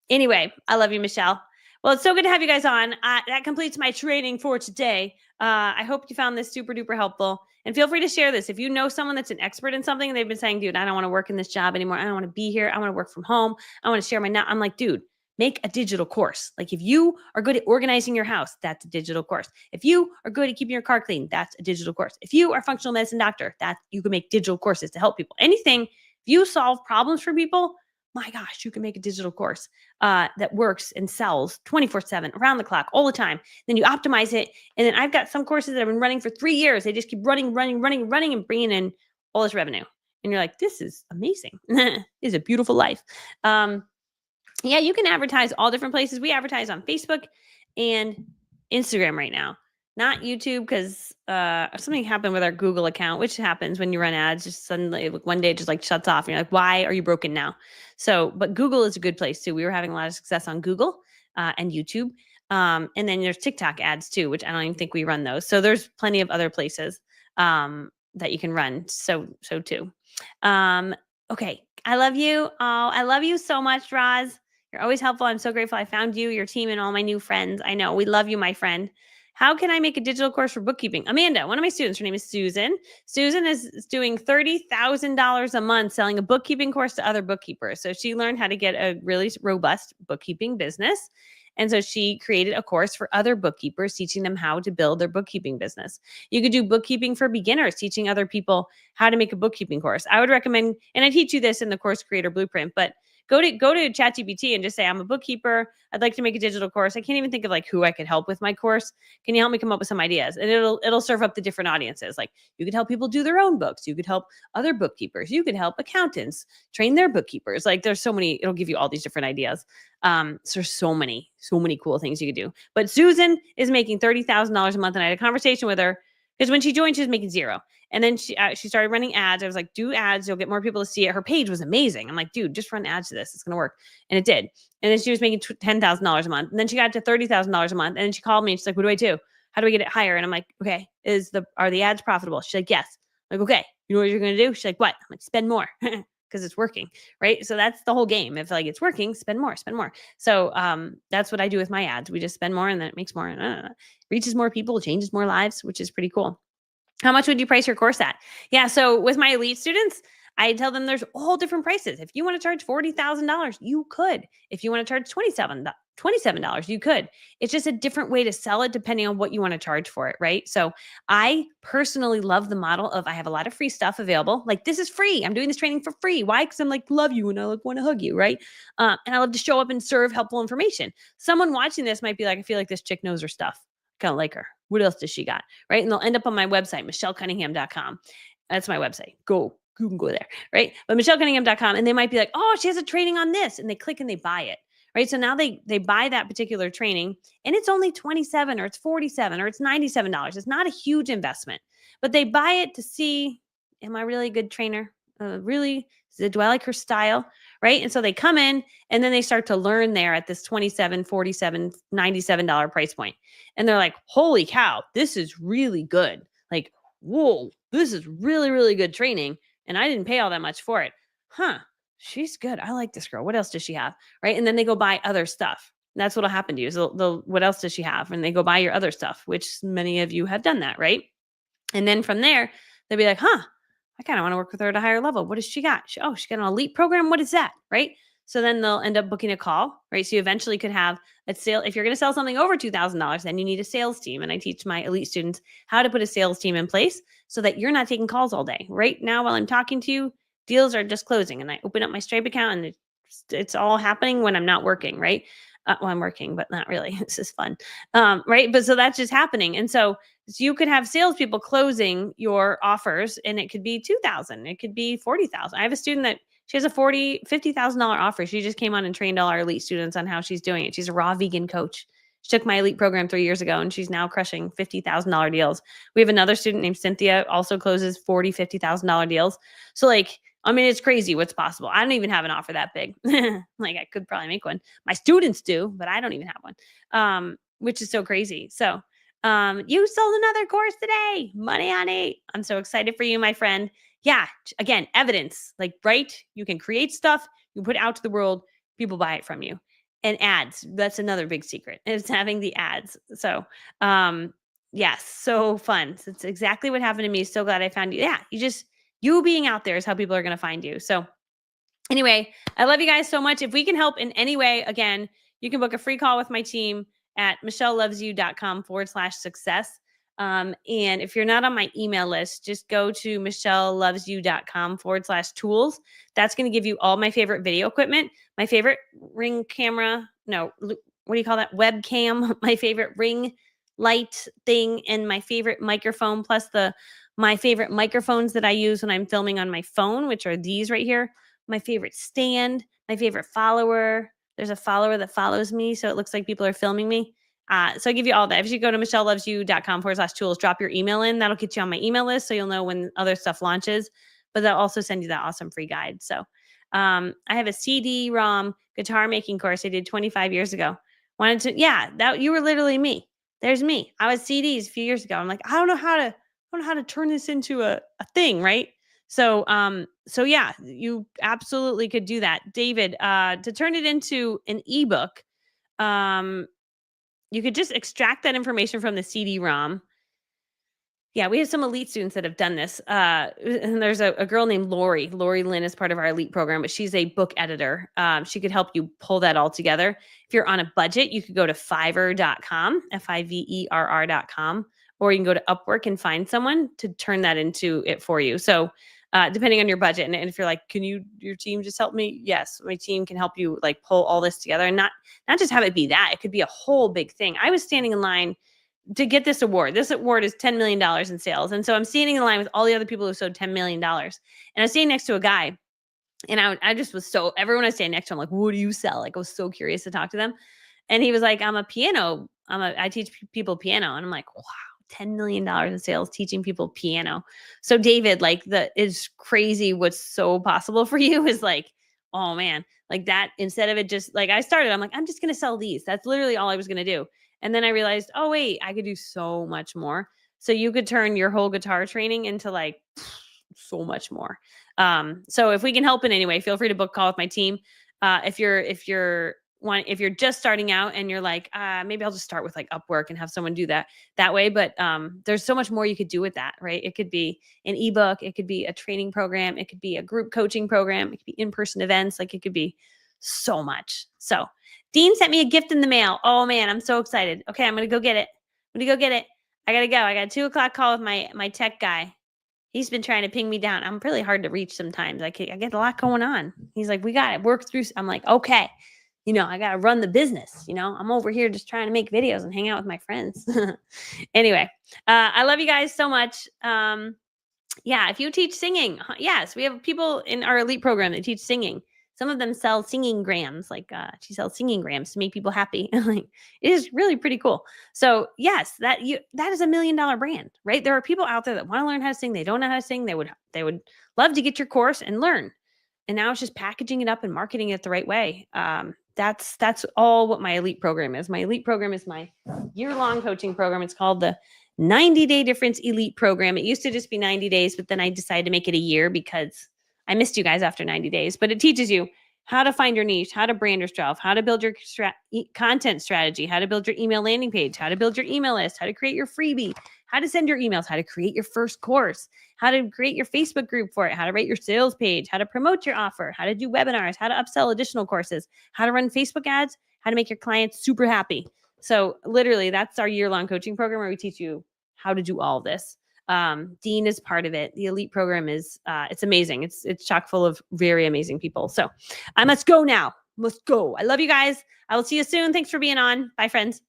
Speaker 1: anyway, I love you, Michelle. Well, it's so good to have you guys on. That completes my training for today. I hope you found this super duper helpful. And feel free to share this. If you know someone that's an expert in something and they've been saying, dude, I don't want to work in this job anymore. I don't want to be here. I want to work from home. I want to share my I'm like, dude, make a digital course. Like if you are good at organizing your house, that's a digital course. If you are good at keeping your car clean, that's a digital course. If you are a functional medicine doctor, that you can make digital courses to help people. Anything, if you solve problems for people, my gosh, you can make a digital course that works and sells 24/7, around the clock, all the time. Then you optimize it. And then I've got some courses that have been running for 3 years. They just keep running, and bringing in all this revenue. And you're like, this is amazing. This is a beautiful life. Yeah, you can advertise all different places. We advertise on Facebook and Instagram right now, not YouTube, because something happened with our Google account, which happens when you run ads. Just suddenly, one day, it just like shuts off. And you're like, why are you broken now? So, but Google is a good place too. We were having a lot of success on Google and YouTube. And then there's TikTok ads too, which I don't even think we run those. So there's plenty of other places that you can run. So too. Okay. I love you. Oh, I love you so much, Roz. You're always helpful. I'm so grateful I found you, your team, and all my new friends. I know we love you, my friend. How can I make a digital course for bookkeeping? Amanda, one of my students, her name is Susan. Susan is doing $30,000 a month selling a bookkeeping course to other bookkeepers. So she learned how to get a really robust bookkeeping business. And so she created a course for other bookkeepers, teaching them how to build their bookkeeping business. You could do bookkeeping for beginners, teaching other people how to make a bookkeeping course. I would recommend, and I teach you this in the Course Creator Blueprint, but go to ChatGPT and just say, I'm a bookkeeper. I'd like to make a digital course. I can't even think of like who I could help with my course. Can you help me come up with some ideas? And it'll serve up the different audiences. Like you could help people do their own books. You could help other bookkeepers. You could help accountants train their bookkeepers. Like there's so many, it'll give you all these different ideas. So there's so many cool things you could do. But Susan is making $30,000 a month. And I had a conversation with her because when she joined, she was making zero. And then she started running ads. I was like, do ads. You'll get more people to see it. Her page was amazing. I'm like, dude, just run ads to this. It's going to work. And it did. And then she was making $10,000 a month. And then she got to $30,000 a month. And then she called me and she's like, what do I do? How do I get it higher? And I'm like, okay, are the ads profitable? She's like, yes. I'm like, okay, you know what you're going to do? She's like, what? I'm like, spend more because it's working. Right. So that's the whole game. If like it's working, spend more. So that's what I do with my ads. We just spend more and then it makes more, reaches more people, changes more lives, which is pretty cool. How much would you price your course at? Yeah. So with my elite students, I tell them there's all different prices. If you want to charge $40,000, you could. If you want to charge $27, you could. It's just a different way to sell it depending on what you want to charge for it, right? So I personally love the model of I have a lot of free stuff available. Like this is free. I'm doing this training for free. Why? Because I'm like, love you and I like want to hug you, right? And I love to show up and serve helpful information. Someone watching this might be like, I feel like this chick knows her stuff. Kind of like her. What else does she got? Right. And they'll end up on my website, michellcunningham.com. That's my website. You can go there. Right. But michellcunningham.com. And they might be like, oh, she has a training on this. And they click and they buy it. Right. So now they buy that particular training and it's only $27 or it's $47 or it's $97. It's not a huge investment, but they buy it to see, am I really a good trainer? Really? Do I like her style? Right. And so they come in and then they start to learn there at this $27, $47, $97 price point. And they're like, holy cow, this is really good. Like, whoa, this is really, really good training. And I didn't pay all that much for it. Huh. She's good. I like this girl. What else does she have? Right. And then they go buy other stuff. And that's what'll happen to you. So what else does she have? And they go buy your other stuff, which many of you have done that. Right. And then from there, they'll be like, huh, I kind of want to work with her at a higher level. What does she got? She got an elite program. What is that? Right. So then they'll end up booking a call, right? So you eventually could have a sale. If you're going to sell something over $2,000, then you need a sales team. And I teach my elite students how to put a sales team in place so that you're not taking calls all day. Right now, while I'm talking to you, deals are just closing and I open up my Stripe account and it's all happening when I'm not working, right? Well, I'm working, but not really. This is fun. Right. But so that's just happening. And so you could have salespeople closing your offers and it could be 2,000. It could be 40,000. I have a student that she has a $50,000 offer. She just came on and trained all our elite students on how she's doing it. She's a raw vegan coach. She took my elite program 3 years ago and she's now crushing $50,000 deals. We have another student named Cynthia, also closes $50,000 deals. So like, I mean, it's crazy what's possible. I don't even have an offer that big. Like I could probably make one. My students do, but I don't even have one, which is so crazy. So you sold another course today. Money on 8. I'm so excited for you, my friend. Yeah. Again, evidence, like, right? You can create stuff, you put it out to the world, people buy it from you. And ads, that's another big secret. It's having the ads. So, yes, so fun. So it's exactly what happened to me. So glad I found you. Yeah. You being out there is how people are going to find you. So anyway, I love you guys so much. If we can help in any way, again, you can book a free call with my team at michellelovesyou.com/success. And if you're not on my email list, just go to michellelovesyou.com/tools. That's going to give you all my favorite video equipment, my favorite ring camera. No, what do you call that? Webcam, my favorite ring light thing, and my favorite microphone, plus my favorite microphones that I use when I'm filming on my phone, which are these right here. My favorite stand, my favorite follower. There's a follower that follows me, so it looks like people are filming me. So I give you all that. If you go to michellelovesyou.com/tools, drop your email in. That'll get you on my email list, so you'll know when other stuff launches. But they'll also send you that awesome free guide. So I have a CD-ROM guitar making course I did 25 years ago. That you were literally me. There's me. I was CDs a few years ago. I'm like, I don't know how to turn this into a thing, right? So yeah, you absolutely could do that. David, to turn it into an ebook, you could just extract that information from the CD-ROM. Yeah, we have some elite students that have done this. And there's a girl named Lori. Lori Lynn is part of our elite program, but she's a book editor. She could help you pull that all together. If you're on a budget, you could go to fiverr.com, Fiverr.com, or you can go to Upwork and find someone to turn that into it for you. So depending on your budget. And if you're like, can your team just help me? Yes, my team can help you like pull all this together and not just have it be that. It could be a whole big thing. I was standing in line to get this award. This award is $10 million in sales. And so I'm standing in line with all the other people who sold $10 million. And I was standing next to a guy, and I just was everyone I was standing next to, I'm like, what do you sell? Like, I was so curious to talk to them. And he was like, I teach people piano. And I'm like, wow, $10 million in sales teaching people piano. So David, like, is crazy. What's so possible for you is like, oh man, like that, instead of it just like I'm like, I'm just going to sell these. That's literally all I was going to do. And then I realized, oh wait, I could do so much more. So you could turn your whole guitar training into like so much more. So if we can help in any way, feel free to book a call with my team. If you're just starting out and you're like, maybe I'll just start with like Upwork and have someone do that way. But there's so much more you could do with that, right? It could be an ebook, it could be a training program, it could be a group coaching program, it could be in-person events, like it could be so much. So Dean sent me a gift in the mail. Oh man, I'm so excited. Okay, I'm gonna go get it. I gotta go. I got a 2:00 call with my tech guy. He's been trying to ping me down. I'm really hard to reach sometimes. I get a lot going on. He's like, we got to work through. I'm like, okay, I got to run the business. I'm over here just trying to make videos and hang out with my friends. Anyway, I love you guys so much. Yeah, if you teach singing, yes, we have people in our elite program that teach singing. Some of them sell singing grams, like she sells singing grams to make people happy. Like, it is really pretty cool. So yes, that is $1 million brand, right? There are people out there that want to learn how to sing. They don't know how to sing. They would love to get your course and learn. And now it's just packaging it up and marketing it the right way. That's all what my elite program is. My elite program is my year-long coaching program. It's called the 90-Day Difference Elite Program. It used to just be 90 days, but then I decided to make it a year because I missed you guys after 90 days. But it teaches you how to find your niche, how to brand yourself, how to build your content strategy, how to build your email landing page, how to build your email list, how to create your freebie, how to send your emails, how to create your first course, how to create your Facebook group for it, how to write your sales page, how to promote your offer, how to do webinars, how to upsell additional courses, how to run Facebook ads, how to make your clients super happy. So literally, that's our year-long coaching program where we teach you how to do all of this. Dean is part of it. The elite program is, it's amazing. It's chock full of very amazing people. So I must go now. Must go. I love you guys. I will see you soon. Thanks for being on. Bye, friends.